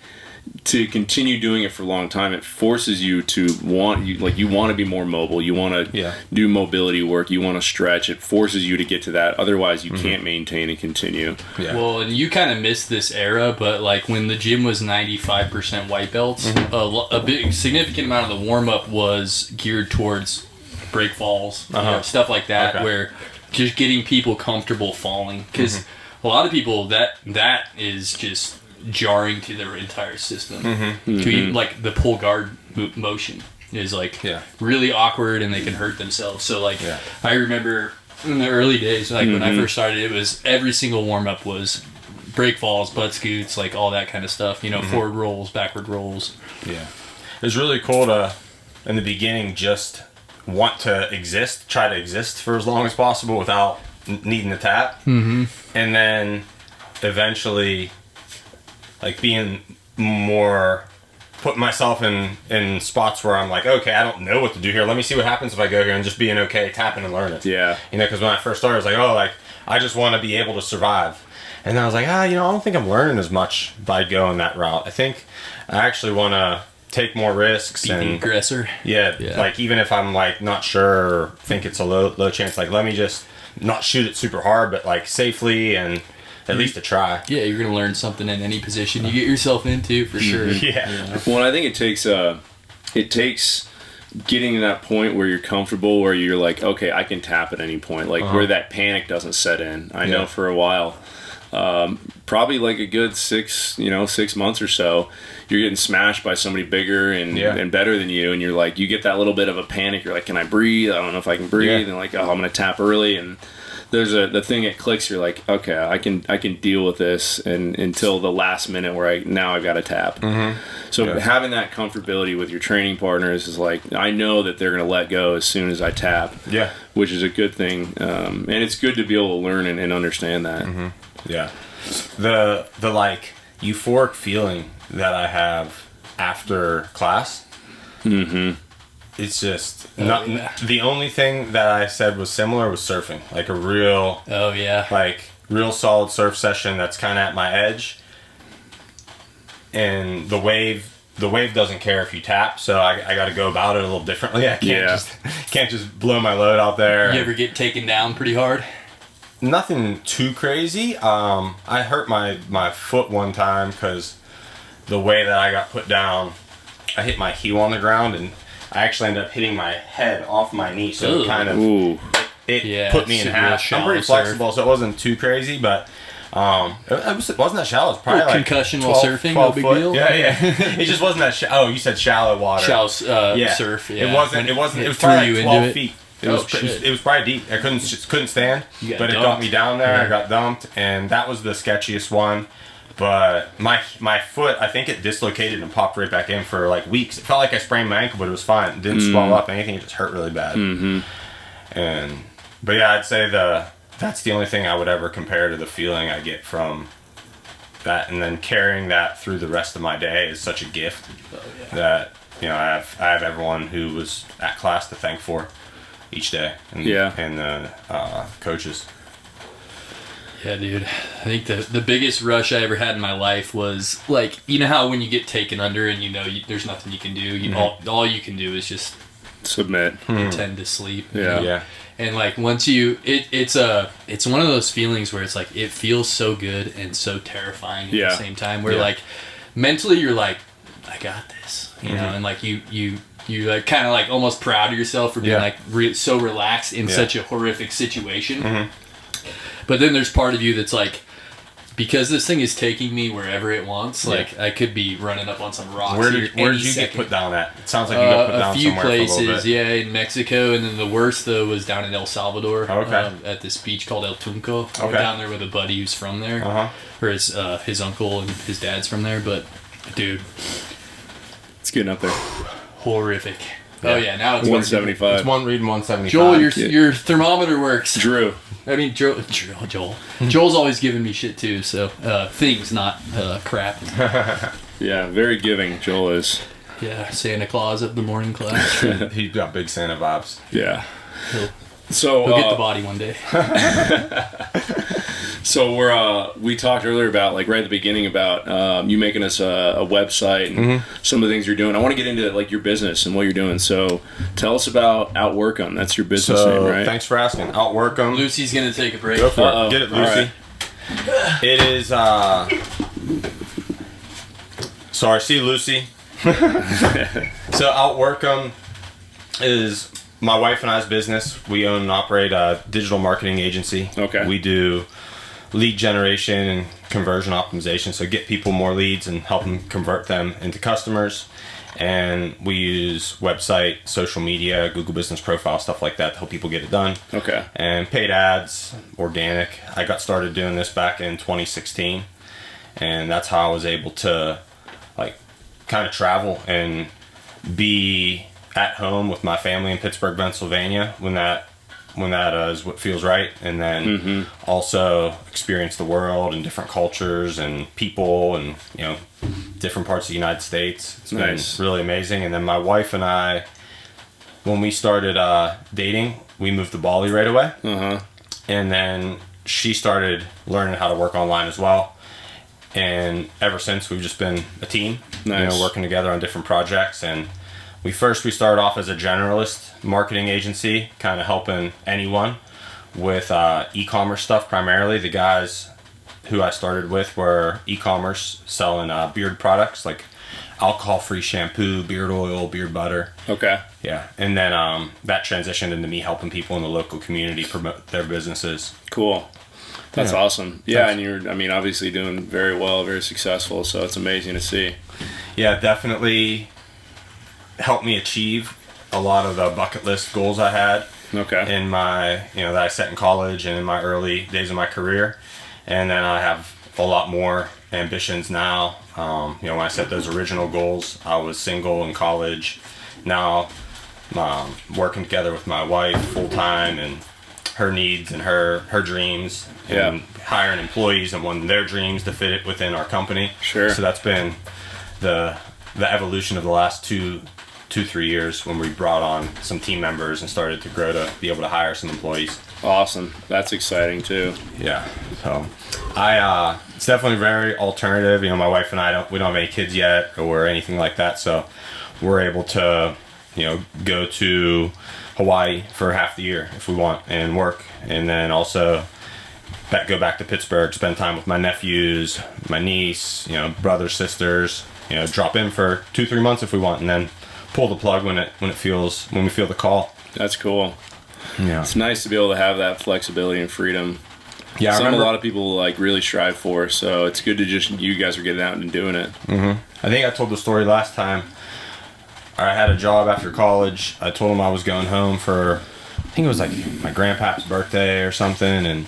to continue doing it for a long time. It forces you to you want to be more mobile. You want to do mobility work. You want to stretch. It forces you to get to that. Otherwise, you can't maintain and continue. Yeah. Well, and you kind of missed this era, but like when the gym was 95% white belts, a big significant amount of the warm up was geared towards break falls, stuff like that, where just getting people comfortable falling, because a lot of people that is just jarring to their entire system. To even, like the pull guard motion is like really awkward, and they can hurt themselves. So like I remember in the early days, like when I first started, it was every single warm up was break falls, butt scoots, like all that kind of stuff. Forward rolls, backward rolls. Yeah, it was really cool to in the beginning just want to try to exist for as long as possible without needing to tap, and then eventually like being more put myself in spots where I'm like, okay, I don't know what to do here, let me see what happens if I go here, and just being okay tapping and learning. Because when I first started, I was like, oh, like I just want to be able to survive, and then I was like, I don't think I'm learning as much by going that route. I think I actually want to take more risks Be the aggressor. Like even if I'm like not sure or think it's a low chance, like let me just not shoot it super hard, but like safely and at least to try. Yeah, you're gonna learn something in any position you get yourself into, for sure. Well, I think it takes getting to that point where you're comfortable, where you're like, okay, I can tap at any point, like where that panic doesn't set in. I know for a while, probably like a good 6 months or so, you're getting smashed by somebody bigger and better than you, and you're like, you get that little bit of a panic. You're like, can I breathe? I don't know if I can breathe. And like, oh, I'm gonna tap early, and there's the thing that clicks. You're like, okay, I can deal with this, and until the last minute where I've got to tap. So having that comfortability with your training partners is like, I know that they're gonna let go as soon as I tap. Which is a good thing, and it's good to be able to learn and understand that. Yeah. The like euphoric feeling that I have after class. Mm-hmm. It's just the only thing that I said was similar was surfing. Like a real real solid surf session that's kind of at my edge. And the wave doesn't care if you tap, so I got to go about it a little differently. I can't just blow my load out there. You ever get taken down pretty hard? Nothing too crazy. I hurt my foot one time because the way that I got put down, I hit my heel on the ground, and I actually ended up hitting my head off my knee, so it kind of put me in half. I'm pretty flexible, so it wasn't too crazy, but it wasn't that shallow. It was probably like concussion while surfing, no big deal. Yeah. It just wasn't that shallow. Oh, you said shallow water. Shallow surf. Yeah. It wasn't. It was probably like 12 feet. It was probably deep. I couldn't stand, but it got me down there. Yeah. I got dumped, and that was the sketchiest one. But my foot, I think it dislocated and popped right back in for like weeks. It felt like I sprained my ankle, but it was fine. It didn't swell up anything. It just hurt really bad. Mm-hmm. But yeah, I'd say that's the only thing I would ever compare to the feeling I get from that, and then carrying that through the rest of my day is such a gift that I have everyone who was at class to thank for each day, and the coaches. Yeah, dude. I think the biggest rush I ever had in my life was like, you know how when you get taken under and there's nothing you can do, all you can do is just submit, pretend to sleep. Yeah. And like once it's one of those feelings where it's like it feels so good and so terrifying at the same time. Where like mentally you're like, I got this, you know, and like you like kind of like almost proud of yourself for being like so relaxed in such a horrific situation. But then there's part of you that's like, because this thing is taking me wherever it wants, like I could be running up on some rocks. Where did you get put down at? It sounds like you got put down somewhere places, for a little bit. in Mexico, and then the worst though was down in El Salvador. At this beach called El Tunco. I went down there with a buddy who's from there, or his uncle and his dad's from there. But dude, it's getting up there. Horrific. Oh yeah, now it's 175. It's reading 175. Joel, your thermometer works. Joel. Joel's always giving me shit too, so things, not crap. Yeah, very giving, Joel is. Yeah, Santa Claus of the morning class. He's got big Santa vibes. Yeah. He'll get the body one day. So we talked earlier about, like, right at the beginning about you making us a website and some of the things you're doing. I want to get into like your business and what you're doing. So tell us about OutworkEm. That's your business name, right? Thanks for asking. OutworkEm. Lucy's gonna take a break. Go for it. Get it, Lucy. Right. It is. Sorry, see Lucy. So OutworkEm is my wife and I's business. We own and operate a digital marketing agency. Okay. We do lead generation and conversion optimization, so get people more leads and help them convert them into customers. And we use website, social media, Google Business Profile, stuff like that to help people get it done. Okay. And paid ads, organic. I got started doing this back in 2016, and that's how I was able to like kind of travel and be at home with my family in Pittsburgh, Pennsylvania when that is what feels right, and then also experience the world and different cultures and people and different parts of the United States. It's been really amazing. And then my wife and I, when we started dating, we moved to Bali right away, and then she started learning how to work online as well. And ever since, we've just been a team, working together on different projects. And we started off as a generalist marketing agency, kind of helping anyone with e-commerce stuff primarily. The guys who I started with were e-commerce, selling beard products like alcohol-free shampoo, beard oil, beard butter. Okay. Yeah, and then that transitioned into me helping people in the local community promote their businesses. Cool. That's awesome. Yeah, and you're, obviously doing very well, very successful, so it's amazing to see. Yeah, definitely helped me achieve a lot of the bucket list goals I had in my, that I set in college and in my early days of my career. And then I have a lot more ambitions now. When I set those original goals, I was single in college. Now, working together with my wife full time, and her needs and her dreams, and hiring employees and wanting their dreams to fit it within our company. Sure. So that's been the evolution of the last 2-3 years, when we brought on some team members and started to grow to be able to hire some employees. Awesome. That's exciting too. Yeah. So it's definitely very alternative. You know, my wife and I we don't have any kids yet or anything like that, so we're able to, you know, go to Hawaii for half the year if we want and work, and then also go back to Pittsburgh, spend time with my nephews, my niece, you know, brothers, sisters, you know, drop in for 2-3 months if we want, and then pull the plug when we feel the call. That's cool. Yeah. It's nice to be able to have that flexibility and freedom. Yeah, a lot of people like really strive for, so it's good to just, you guys are getting out and doing it. Mm-hmm. I think I told the story last time. I had a job after college. I told them I was going home for, I think it was like my grandpa's birthday or something, and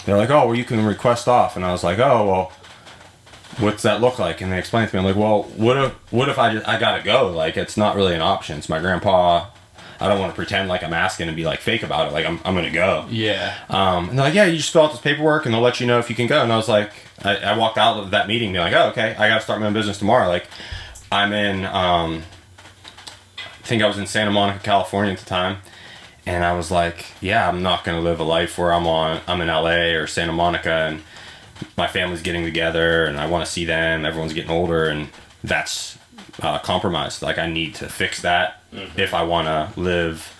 they're like, "Oh, well, you can request off." And I was like, "Oh, well, what's that look like?" And they explained to me, I'm like, "Well, what if I gotta go? Like, it's not really an option. It's my grandpa. I don't want to pretend like I'm asking and be like fake about it. Like, I'm gonna go." Yeah. And they're like, "Yeah, you just fill out this paperwork and they'll let you know if you can go." And I was like, I walked out of that meeting being like, "Oh, okay, I gotta start my own business tomorrow." Like, I'm in, I think I was in Santa Monica, California at the time. And I was like, yeah, I'm not going to live a life where I'm in LA or Santa Monica and my family's getting together and I want to see them. Everyone's getting older, and that's compromised. Like, I need to fix that if I want to live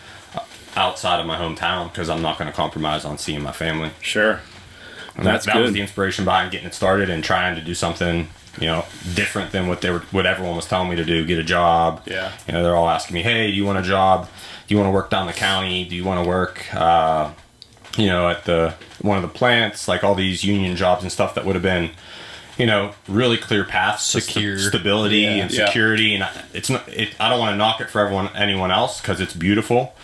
outside of my hometown, because I'm not going to compromise on seeing my family. Sure. And that was the inspiration behind getting it started and trying to do something, you know, different than what everyone was telling me to do. Get a job. Yeah. You know, they're all asking me, "Hey, do you want a job? Do you want to work down the county? Do you want to work, you know, at one of the plants?" Like, all these union jobs and stuff that would have been, you know, really clear paths, Secure. stability and security. And I don't want to knock it for anyone else, because it's beautiful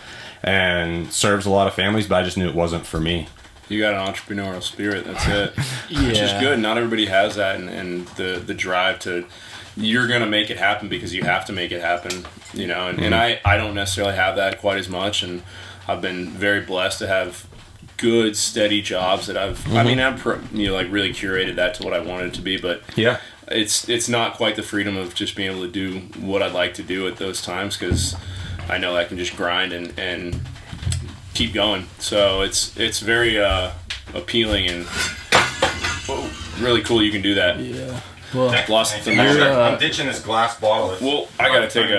and serves a lot of families, but I just knew it wasn't for me. You got an entrepreneurial spirit. That's it. Which is good. Not everybody has that, and the drive to, you're going to make it happen because you have to make it happen, you know, and I don't necessarily have that quite as much, and I've been very blessed to have good, steady jobs that I've like really curated that to what I wanted it to be, but yeah, it's not quite the freedom of just being able to do what I'd like to do at those times, because I know I can just grind and keep going. So it's very appealing and really cool you can do that. Yeah. Well, I'm ditching this glass bottle. Well, I gotta take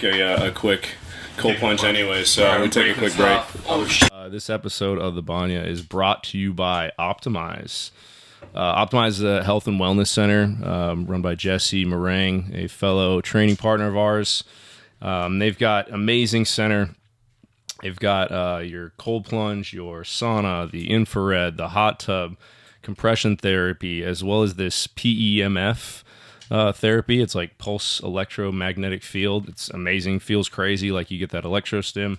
a quick cold plunge anyway, so we take a quick break. This episode of the Banya is brought to you by Optimize. Optimize is a health and wellness center run by Jesse Meringue, a fellow training partner of ours. They've got amazing center. They've got your cold plunge, your sauna, the infrared, the hot tub, compression therapy, as well as this PEMF therapy. It's like pulse electromagnetic field. It's amazing. Feels crazy, like you get that electro stim.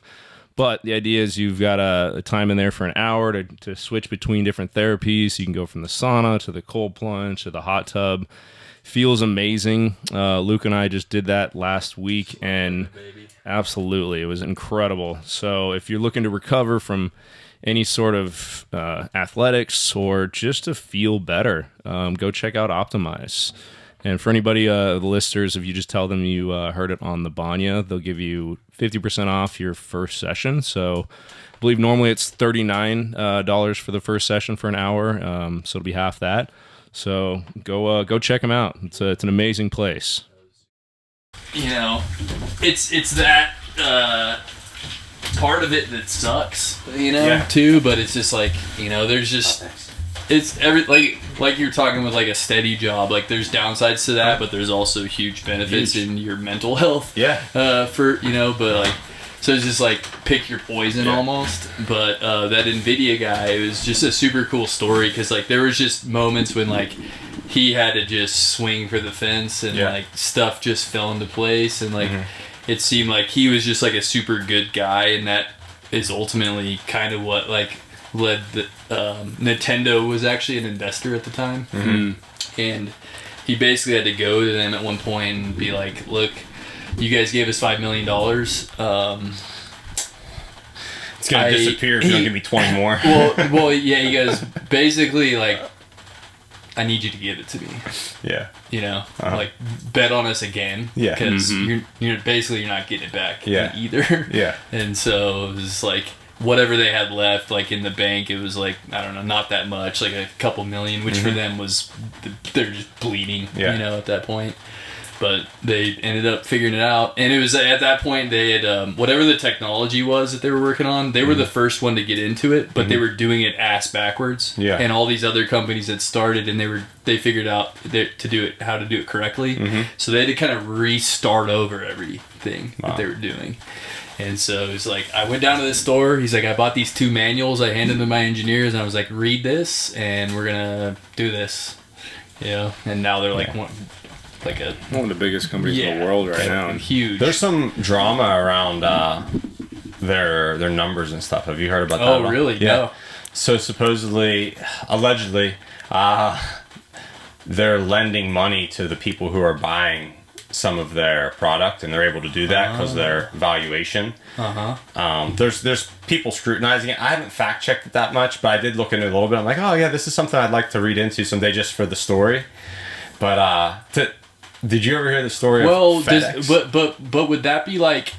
But the idea is you've got a time in there for an hour to switch between different therapies. You can go from the sauna to the cold plunge to the hot tub. Feels amazing. Luke and I just did that last week, and absolutely, it was incredible. So if you're looking to recover from any sort of athletics or just to feel better, go check out Optimize. And for anybody, the listeners, if you just tell them you heard it on the Banya, they'll give you 50% off your first session. So I believe normally it's $39 for the first session for an hour, so it'll be half that. So go check them out. It's an amazing place. You know, it's that part of it that sucks, you know, too. But it's just like, you know, there's just it's like you're talking with like a steady job. Like, there's downsides to that, but there's also huge benefits in your mental health. Yeah. For, you know, but like, so it's just like pick your poison almost. But that NVIDIA guy, it was just a super cool story, because like there was just moments when like he had to just swing for the fence and like stuff just fell into place, and like it seemed like he was just like a super good guy, and that is ultimately kind of what like led the Nintendo was actually an investor at the time, and he basically had to go to them at one point and be like, "Look, you guys gave us $5 million. It's gonna disappear if you don't give me 20 more. well, yeah, he goes, basically, like, I need you to give it to me. Yeah. You know, like, bet on us again. Yeah. Because you're basically, you're not getting it back either. Yeah. And so it was like, whatever they had left, like, in the bank, it was like, I don't know, not that much, like a couple million, which for them was, they're just bleeding, you know, at that point. But they ended up figuring it out. And it was at that point, they had, whatever the technology was that they were working on, they were the first one to get into it, but they were doing it ass backwards. Yeah. And all these other companies had started, and they figured out how to do it correctly. So they had to kind of restart over everything that they were doing. And so it's like, I went down to the store. He's like, I bought these 2 manuals. I handed them to my engineers, and I was like, read this, and we're gonna do this. You know, and now they're like one of the biggest companies in the world right now. Huge. There's some drama around their numbers and stuff. Have you heard about that? Oh, really? Yeah. No. So supposedly, allegedly, they're lending money to the people who are buying some of their product, and they're able to do that because of their valuation. There's people scrutinizing it. I haven't fact checked it that much, but I did look into it a little bit. I'm like, oh yeah, this is something I'd like to read into someday just for the story. But did you ever hear the story of FedEx? But would that be like,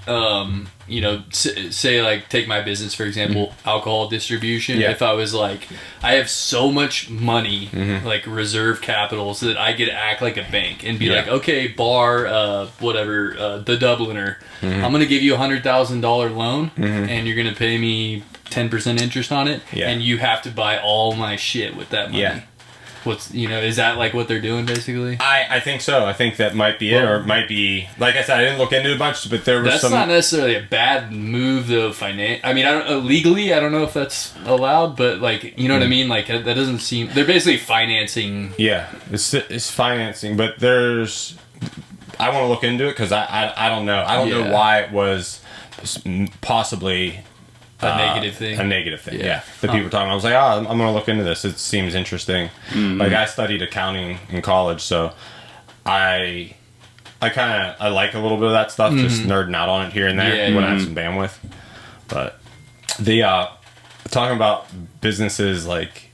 you know, say like, take my business for example, alcohol distribution. If I was like, I have so much money, like reserve capital, so that I could act like a bank and be like, okay, bar, whatever, the Dubliner, I'm gonna give you $100,000 loan, and you're gonna pay me 10% interest on it, and you have to buy all my shit with that money. Is that like what they're doing basically? I think so. I think that might be it, or it might be, like I said, I didn't look into it much, but there was that's not necessarily a bad move though. I mean, legally, I don't know if that's allowed, but like, you know what I mean? Like, that doesn't seem, they're basically financing. Yeah, it's financing, but there's, I want to look into it because I don't know. I don't know why it was possibly a negative thing. A negative thing, yeah. The people were talking, I was like, I'm going to look into this. It seems interesting. Like, I studied accounting in college, so I like a little bit of that stuff, just nerding out on it here and there when I have some bandwidth. But the talking about businesses like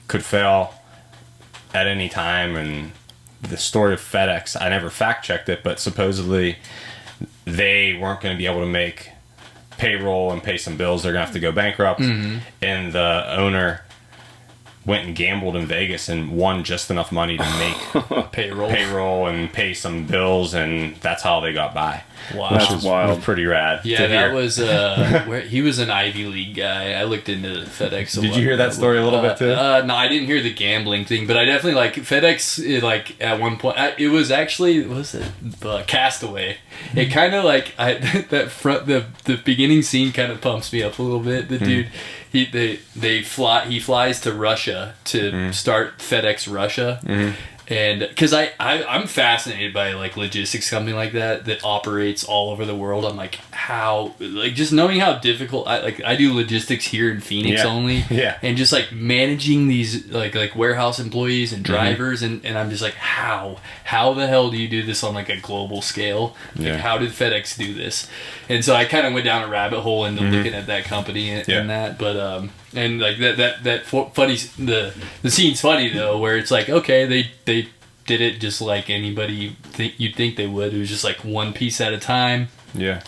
could fail at any time, and the story of FedEx, I never fact checked it, but supposedly they weren't going to be able to make payroll and pay some bills. They're gonna have to go bankrupt, and the owner went and gambled in Vegas and won just enough money to make payroll and pay some bills, and that's how they got by. Wow, that's wild. Was pretty rad. Yeah, that was he was an Ivy League guy. I looked into FedEx. Did you hear that story a little bit too? No, I didn't hear the gambling thing, but I definitely like FedEx. Like at one point, it was actually Castaway. It kind of like the beginning scene kind of pumps me up a little bit. The dude. He flies to Russia to start FedEx Russia, and because I'm fascinated by like logistics company like that operates all over the world. I'm like, how, like, just knowing how difficult I do logistics here in Phoenix only, and just like managing these like warehouse employees and drivers, and I'm just like, how the hell do you do this on like a global scale? Like, how did FedEx do this? And so I kind of went down a rabbit hole into looking at that company and that, but and like that funny, the scene's funny though, where it's like, okay, they did it just like anybody you'd think they would. It was just like one piece at a time. Yeah.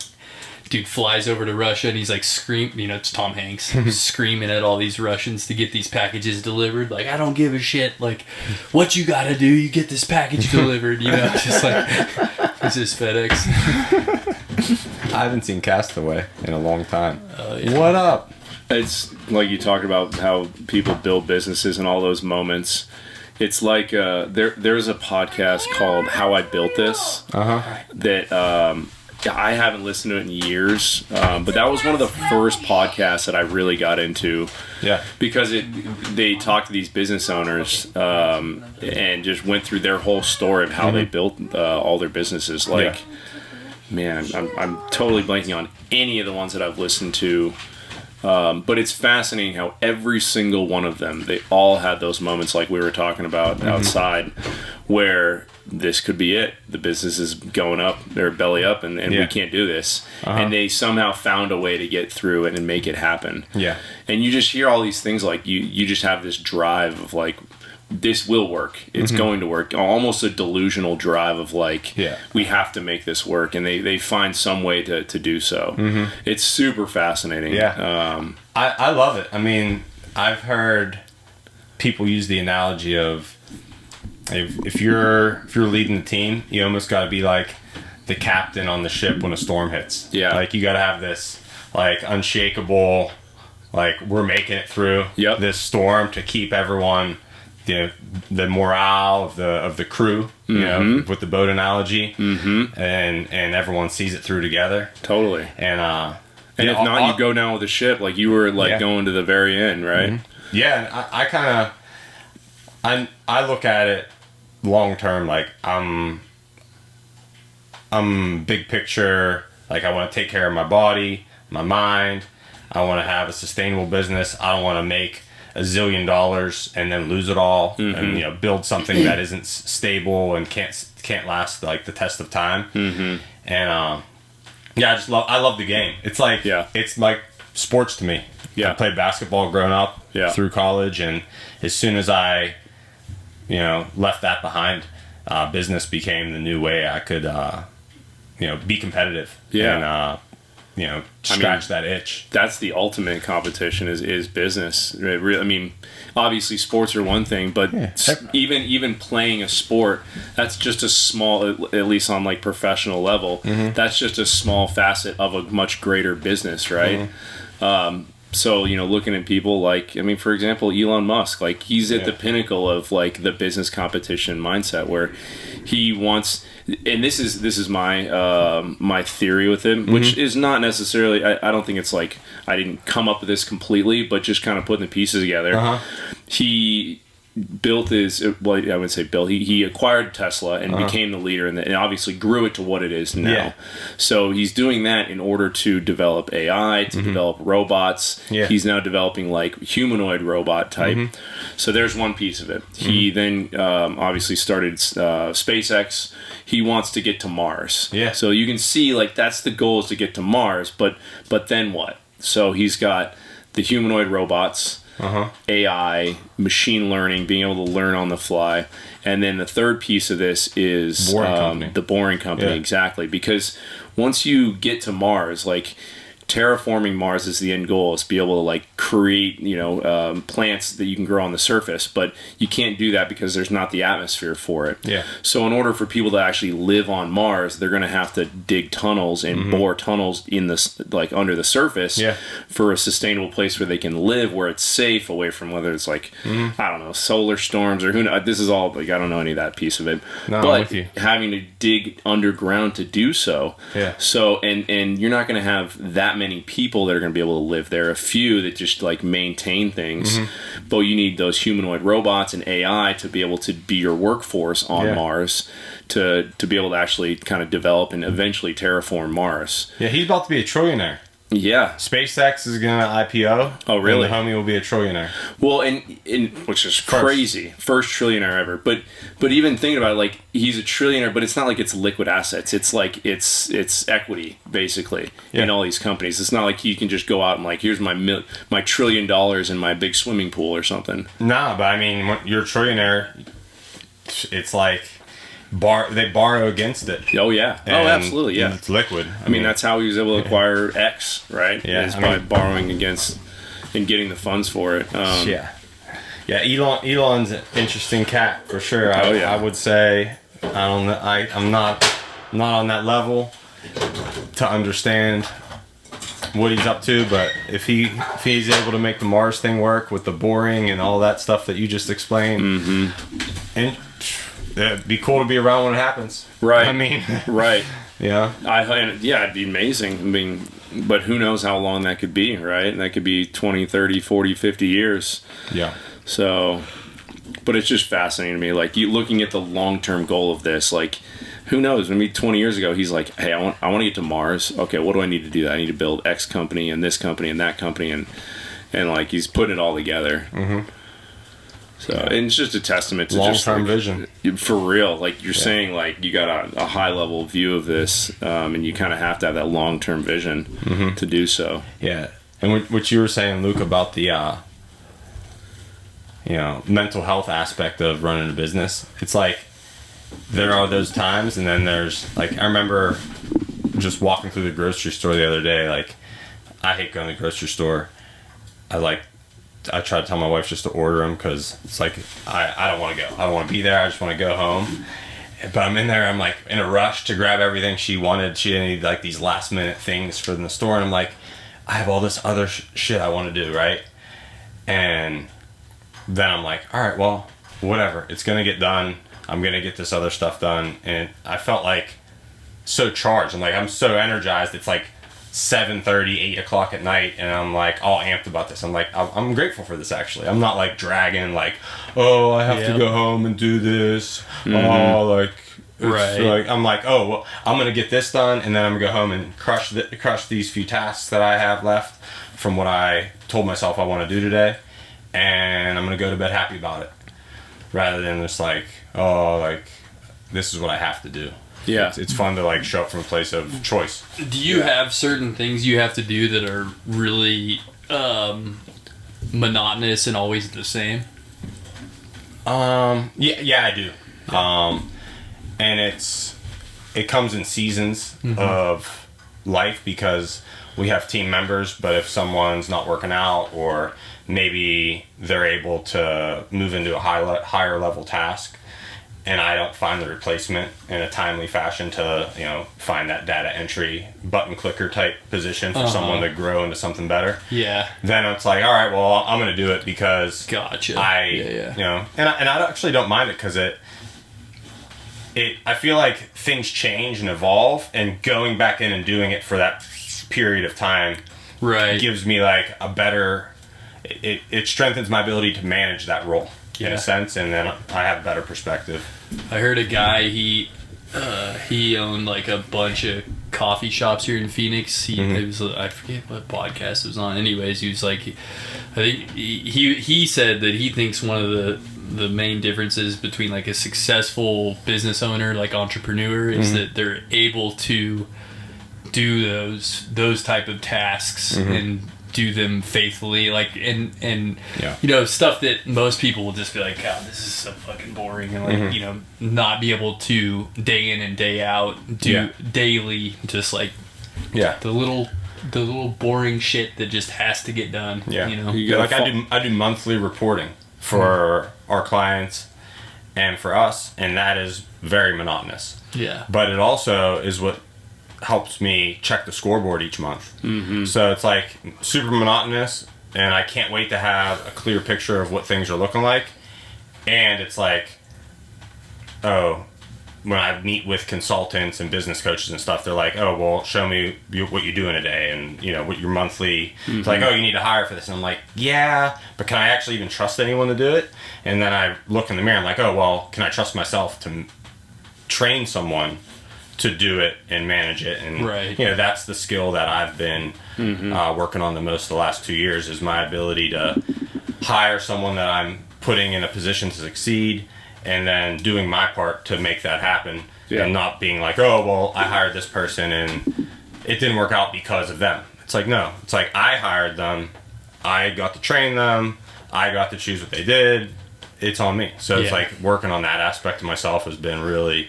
Dude flies over to Russia and he's like it's Tom Hanks screaming at all these Russians to get these packages delivered. Like, I don't give a shit. Like, what you gotta do, you get this package delivered. Just like, this is FedEx. I haven't seen Castaway in a long time. What up? It's like you talked about how people build businesses and all those moments. It's like there's a podcast called How I Built This that I haven't listened to it in years, but that was one of the first podcasts that I really got into. Yeah, because they talked to these business owners and just went through their whole story of how they built all their businesses. Like, man, I'm totally blanking on any of the ones that I've listened to. But it's fascinating how every single one of them, they all had those moments like we were talking about outside, where this could be it. The business is going up, they're belly up, and we can't do this. And they somehow found a way to get through it and make it happen. Yeah. And you just hear all these things like you just have this drive of like, this will work. It's going to work. Almost a delusional drive of like, we have to make this work. And they find some way to do so. It's super fascinating. Yeah. I love it. I mean, I've heard people use the analogy of if you're leading the team, you almost got to be like the captain on the ship when a storm hits. Yeah. Like you got to have this like unshakable, like we're making it through this storm to keep everyone, you know, the morale of the crew, you know, with the boat analogy, and everyone sees it through together. Totally. And if not, you go down with the ship like you were like going to the very end, right? Yeah, and I kind of I look at it long term. Like I'm big picture. Like I want to take care of my body, my mind. I want to have a sustainable business. I don't want to make $1 zillion and then lose it all, and you know, build something that isn't stable and can't last like the test of time. And yeah, I love the game. It's like it's like sports to me. I played basketball growing up through college, and as soon as I, you know, left that behind, business became the new way I could, you know, be competitive. And, you know, scratch that itch. That's the ultimate competition is business. I mean, obviously sports are one thing, but even playing a sport, that's just a small, at least on like professional level, that's just a small facet of a much greater business, right? So, you know, looking at people like, I mean, for example, Elon Musk, like he's at the pinnacle of like the business competition mindset where he wants, and this is my my theory with him, which is not necessarily, I don't think it's like, I didn't come up with this completely, but just kind of putting the pieces together. He built his, well, I would say built, he acquired Tesla and became the leader and obviously grew it to what it is now. So he's doing that in order to develop AI, to develop robots. He's now developing like humanoid robot type. So there's one piece of it. He then obviously started SpaceX. He wants to get to Mars. So you can see like that's the goal, is to get to Mars, but then what? So he's got the humanoid robots, AI, machine learning, being able to learn on the fly. And then the third piece of this is the Boring Company. Exactly. Because once you get to Mars, like terraforming Mars is the end goal, is to be able to like create, you know, plants that you can grow on the surface, but you can't do that because there's not the atmosphere for it. So in order for people to actually live on Mars, they're going to have to dig tunnels and bore tunnels in this, like under the surface, for a sustainable place where they can live, where it's safe, away from whether it's like I don't know, solar storms or who knows. This is all like, I don't know any of that piece of it. No, but I'm with you. having to dig underground to do so. So and you're not going to have that many people that are going to be able to live there. A few that just like maintain things, but you need those humanoid robots and AI to be able to be your workforce on Mars, to be able to actually kind of develop and eventually terraform Mars. He's about to be a trillionaire. SpaceX is going to IPO. Oh, really? And the homie will be a trillionaire. Well, and which is crazy. First trillionaire ever. But even thinking about it, like he's a trillionaire, but it's not like it's liquid assets. It's like it's equity basically in all these companies. It's not like he can just go out and like, here's my $1 trillion in my big swimming pool or something. Nah, but I mean, when you're a trillionaire, it's like they borrow against it. Oh yeah. Oh, absolutely. Yeah. It's liquid. I mean, that's how he was able to acquire X, right? Is by borrowing against and getting the funds for it. Elon's an interesting cat for sure. I would say I don't know. I'm not on that level to understand what he's up to, but if he's able to make the Mars thing work with the boring and all that stuff that you just explained, and it'd be cool to be around when it happens. Right. I mean, right. It'd be amazing. I mean, but who knows how long that could be, right? And that could be 20, 30, 40, 50 years. So, but it's just fascinating to me. Like, you looking at the long-term goal of this, like, who knows? Maybe 20 years ago, he's like, hey, I want to get to Mars. Okay, what do I need to do? I need to build X company and this company and that company, and like he's putting it all together. Mm-hmm. So, and it's just a testament to long-term vision. For real. Like you're saying, like you got a high-level view of this, and you kind of have to have that long-term vision to do so. Yeah. And what you were saying, Luke, about the, mental health aspect of running a business, it's like there are those times, and then there's, like, I remember just walking through the grocery store the other day. Like, I hate going to the grocery store. I try to tell my wife just to order them because it's like I don't want to go. I don't want to be there. I just want to go home. But I'm in there. I'm like in a rush to grab everything she wanted. She needed like these last minute things from the store, and I'm like, I have all this other shit I want to do, right? And then I'm like, all right, well, whatever. It's gonna get done. I'm gonna get this other stuff done, and I felt like so charged. I'm so energized. It's like 7:30, 8 o'clock at night, and I'm like all amped about this. I'm like, I'm grateful for this actually. I'm not like dragging like, oh, I have to go home and do this. Oh, like, it's like I'm like, oh, well, I'm gonna get this done, and then I'm gonna go home and crush these few tasks that I have left from what I told myself I want to do today, and I'm gonna go to bed happy about it, rather than just like, oh, like this is what I have to do. Yeah, it's fun to like show up from a place of choice. Do you have certain things you have to do that are really monotonous and always the same? Yeah, I do. And it comes in seasons of life because we have team members. But if someone's not working out, or maybe they're able to move into a higher level task, and I don't find the replacement in a timely fashion to, find that data entry button clicker type position for someone to grow into something better. Yeah. Then it's like, all right, well, I'm going to do it because gotcha. and I actually don't mind it because I feel like things change and evolve, and going back in and doing it for that period of time gives me like a better, it strengthens my ability to manage that role. In a sense, and then I have a better perspective. I heard a guy, he owned like a bunch of coffee shops here in Phoenix. It was, I forget what podcast it was on. Anyways, he was like, I think he said that he thinks one of the main differences between like a successful business owner, like entrepreneur, is that they're able to do those type of tasks and do them faithfully, like and stuff that most people will just be like, God, this is so fucking boring, and like not be able to day in and day out do daily, just like the little boring shit that just has to get done. I do monthly reporting for our clients and for us, and that is very monotonous. But it also is what helps me check the scoreboard each month. So it's like super monotonous, and I can't wait to have a clear picture of what things are looking like. And it's like, when I meet with consultants and business coaches and stuff, they're like, oh, well, show me what you do in a day, and what your monthly, it's like, oh, you need to hire for this. And I'm like, yeah, but can I actually even trust anyone to do it? And then I look in the mirror, I'm like, oh, well, can I trust myself to train someone to do it and manage it? And that's the skill that I've been working on the most the last 2 years, is my ability to hire someone that I'm putting in a position to succeed, and then doing my part to make that happen, and not being like, oh, well, I hired this person and it didn't work out because of them. It's like, no, it's like I hired them, I got to train them, I got to choose what they did, it's on me. So it's like working on that aspect of myself has been really,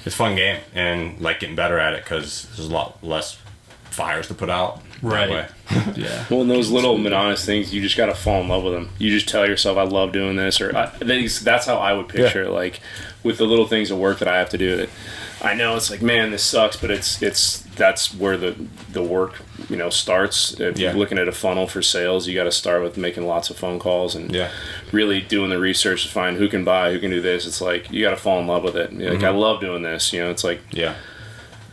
it's a fun game, and like getting better at it because there's a lot less fires to put out. Well, and those little monotonous things, you just got to fall in love with them. You just tell yourself, I love doing this, or that's how I would picture it. Like with the little things of work that I have to do, that I know it's like, man, this sucks, but that's where the work starts. If you're looking at a funnel for sales, you got to start with making lots of phone calls and really doing the research to find who can buy, who can do this. It's like you got to fall in love with it. Like I love doing this. It's like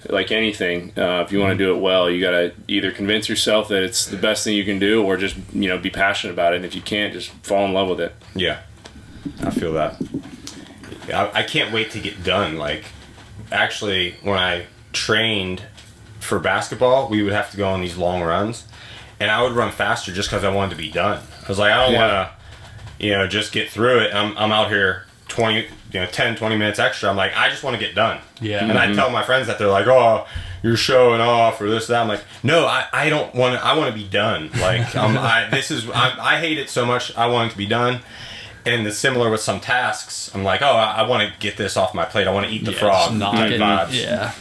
like anything, if you want to do it well, you got to either convince yourself that it's the best thing you can do, or just be passionate about it. And if you can't, just fall in love with it. I feel that. I can't wait to get done, like actually, when I trained for basketball, we would have to go on these long runs, and I would run faster just because I wanted to be done. I was like, I don't want to, just get through it. I'm out here 10, 20 minutes extra. I'm like, I just want to get done. Yeah. And I tell my friends that, they're like, oh, you're showing off or this, that. I'm like, no, I don't want to, I want to be done. Like, I hate it so much. I want it to be done. And it's similar with some tasks. I'm like, oh, I want to get this off my plate. I want to eat the frog. Vibes. Yeah.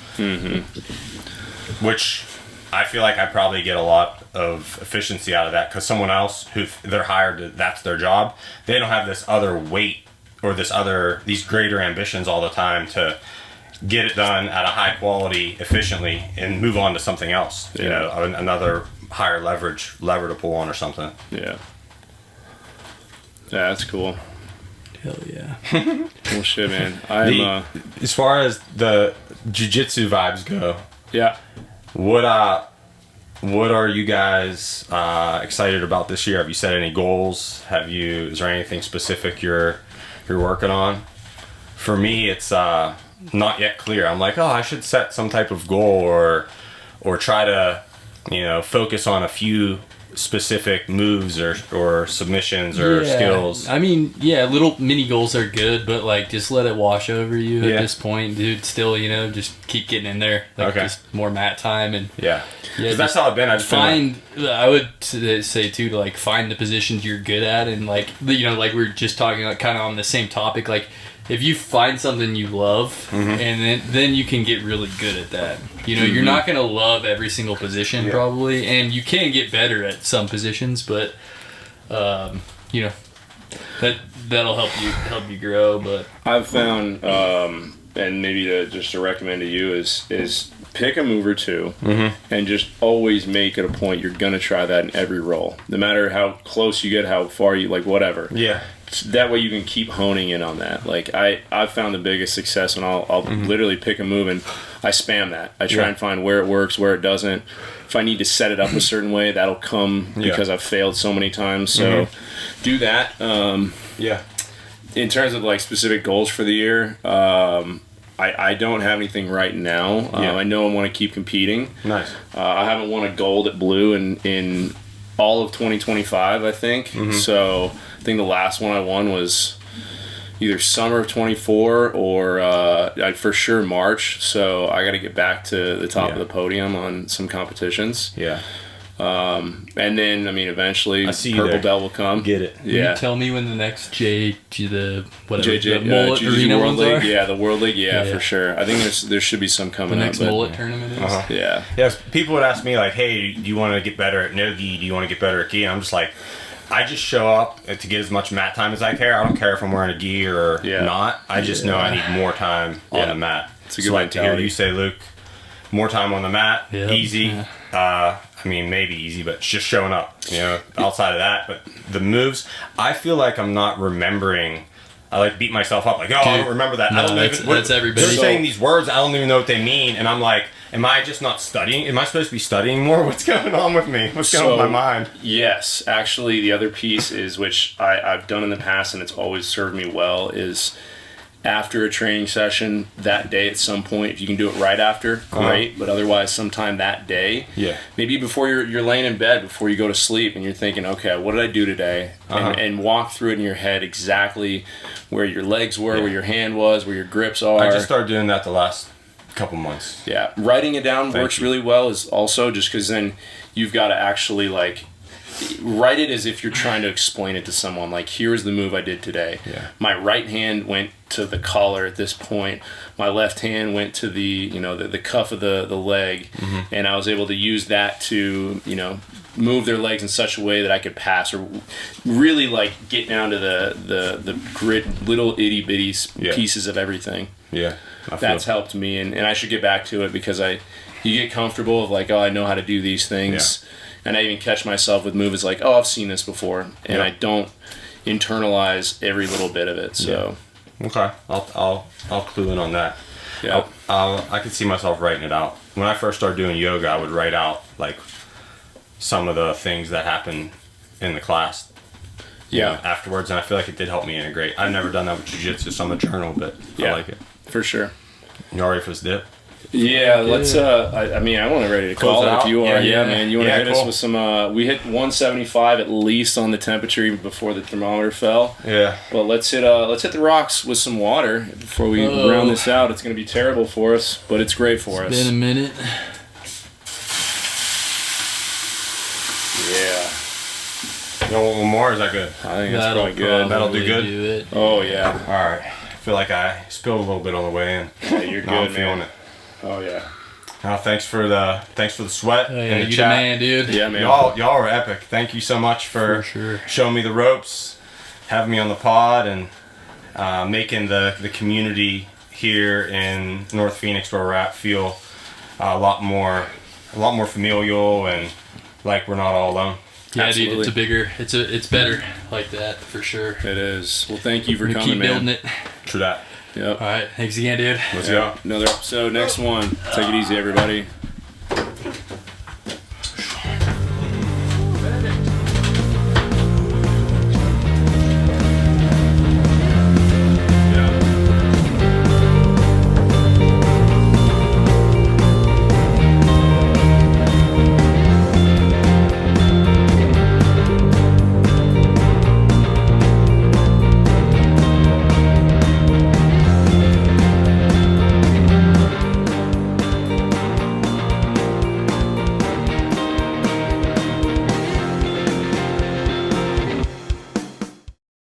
Which I feel like I probably get a lot of efficiency out of that, because someone else who they're hired to, that's their job, they don't have this other weight or these greater ambitions all the time to get it done at a high quality efficiently and move on to something else. Another higher lever to pull on or something. Yeah, that's cool. Hell yeah. Well, shit, man. As far as the jiu-jitsu vibes go, what are you guys excited about this year? Have you set any goals? Is there anything specific you're working on? For me, it's not yet clear. I'm like, I should set some type of goal or try to focus on a few specific moves or submissions or skills. I mean, little mini goals are good, but like just let it wash over you at this point, dude. Still, just keep getting in there. Like just more mat time and that's how I've been. I would say too, to like find the positions you're good at, and like like we were just talking, like kind of on the same topic, like if you find something you love, and then you can get really good at that. You're not going to love every single position probably, and you can get better at some positions, but that'll help you grow. But I've found, and maybe to recommend to you is pick a move or two, and just always make it a point you're going to try that in every roll, no matter how close you get, how far you, like, whatever. Yeah. That way you can keep honing in on that. Like I've found the biggest success when I'll literally pick a move and I spam that. I try and find where it works, where it doesn't. If I need to set it up a certain way, that'll come because I've failed so many times. So do that. In terms of like specific goals for the year, I don't have anything right now. I know I want to keep competing. Nice. I haven't won a gold at Blue in all of 2025, I think. So I think the last one I won was either summer of 24 or for sure March. So I got to get back to the top of the podium on some competitions. And then, I mean, eventually purple belt will come. Get it. Can you tell me when the next the mullet arena World ones League? are? Yeah, the World League, for sure. I think there should be some coming the up. next mullet tournament is? Yes, people would ask me like, hey, do you want to get better at no-gi? Do you want to get better at gi? And I'm just like, I just show up to get as much mat time as I care. I don't care if I'm wearing a gi or not. I just know I need more time on the mat. It's a good mentality. To hear you say, Luke, more time on the mat, easy. I mean, maybe easy, but it's just showing up, outside of that. But the moves, I feel like I'm not remembering. I like beat myself up, like, I don't remember that. No, I don't that's everybody. They're saying these words, I don't even know what they mean. And I'm like, am I just not studying? Am I supposed to be studying more? What's going on with me? What's going on with my mind? Yes, actually, the other piece is, which I've done in the past and it's always served me well, is after a training session that day at some point, if you can do it right after, great, but otherwise sometime that day, maybe before you're laying in bed, before you go to sleep, and you're thinking, okay, what did I do today? And walk through it in your head exactly where your legs were, where your hand was, where your grips are. I just started doing that the last couple months. Writing it down works really well, is also just because then you've got to actually like write it as if you're trying to explain it to someone. Like, here's the move I did today. My right hand went to the collar at this point. My left hand went to the the cuff of the leg, and I was able to use that to move their legs in such a way that I could pass, or really like get down to the grit, little itty bitty pieces of everything. That's helped me, and I should get back to it, because you get comfortable of like, I know how to do these things. And I even catch myself with moves like, I've seen this before, and I don't internalize every little bit of it. So, okay, I'll clue in on that. I could see myself writing it out. When I first started doing yoga, I would write out like some of the things that happened in the class. Afterwards, and I feel like it did help me integrate. I've never done that with jiu-jitsu, so I'm a journal, but I like it for sure. You all ready for this dip? Yeah, let's. I mean, I want to ready to Close call it it if out? you are. Yeah, Yeah, man. You want to yeah, hit cool. us with some? We hit 175 at least on the temperature before the thermometer fell. Yeah. But let's hit the rocks with some water before we round this out. It's going to be terrible for us, but it's great for us. It's been a minute. Yeah, You want one more? Or is that good? I think that's probably good. That'll do good? Do it. Oh yeah, All right. I feel like I spilled a little bit on the way in. yeah you're Now I'm good, feeling man. it. Oh yeah, Thanks for the sweat Oh, yeah, and the you the chat. man, dude. yeah, man. Y'all are epic. Thank you so much for sure. showing me the ropes, having me on the pod, and making the community here in North Phoenix where we're at feel a lot more familial and like we're not all alone. Yeah, Absolutely. dude, it's better like that for sure. It is. Well, thank you for We're coming, keep man. building it. True that. Yep. All right, thanks again, dude. Let's Yeah. go. Another episode next one. Take it easy, everybody.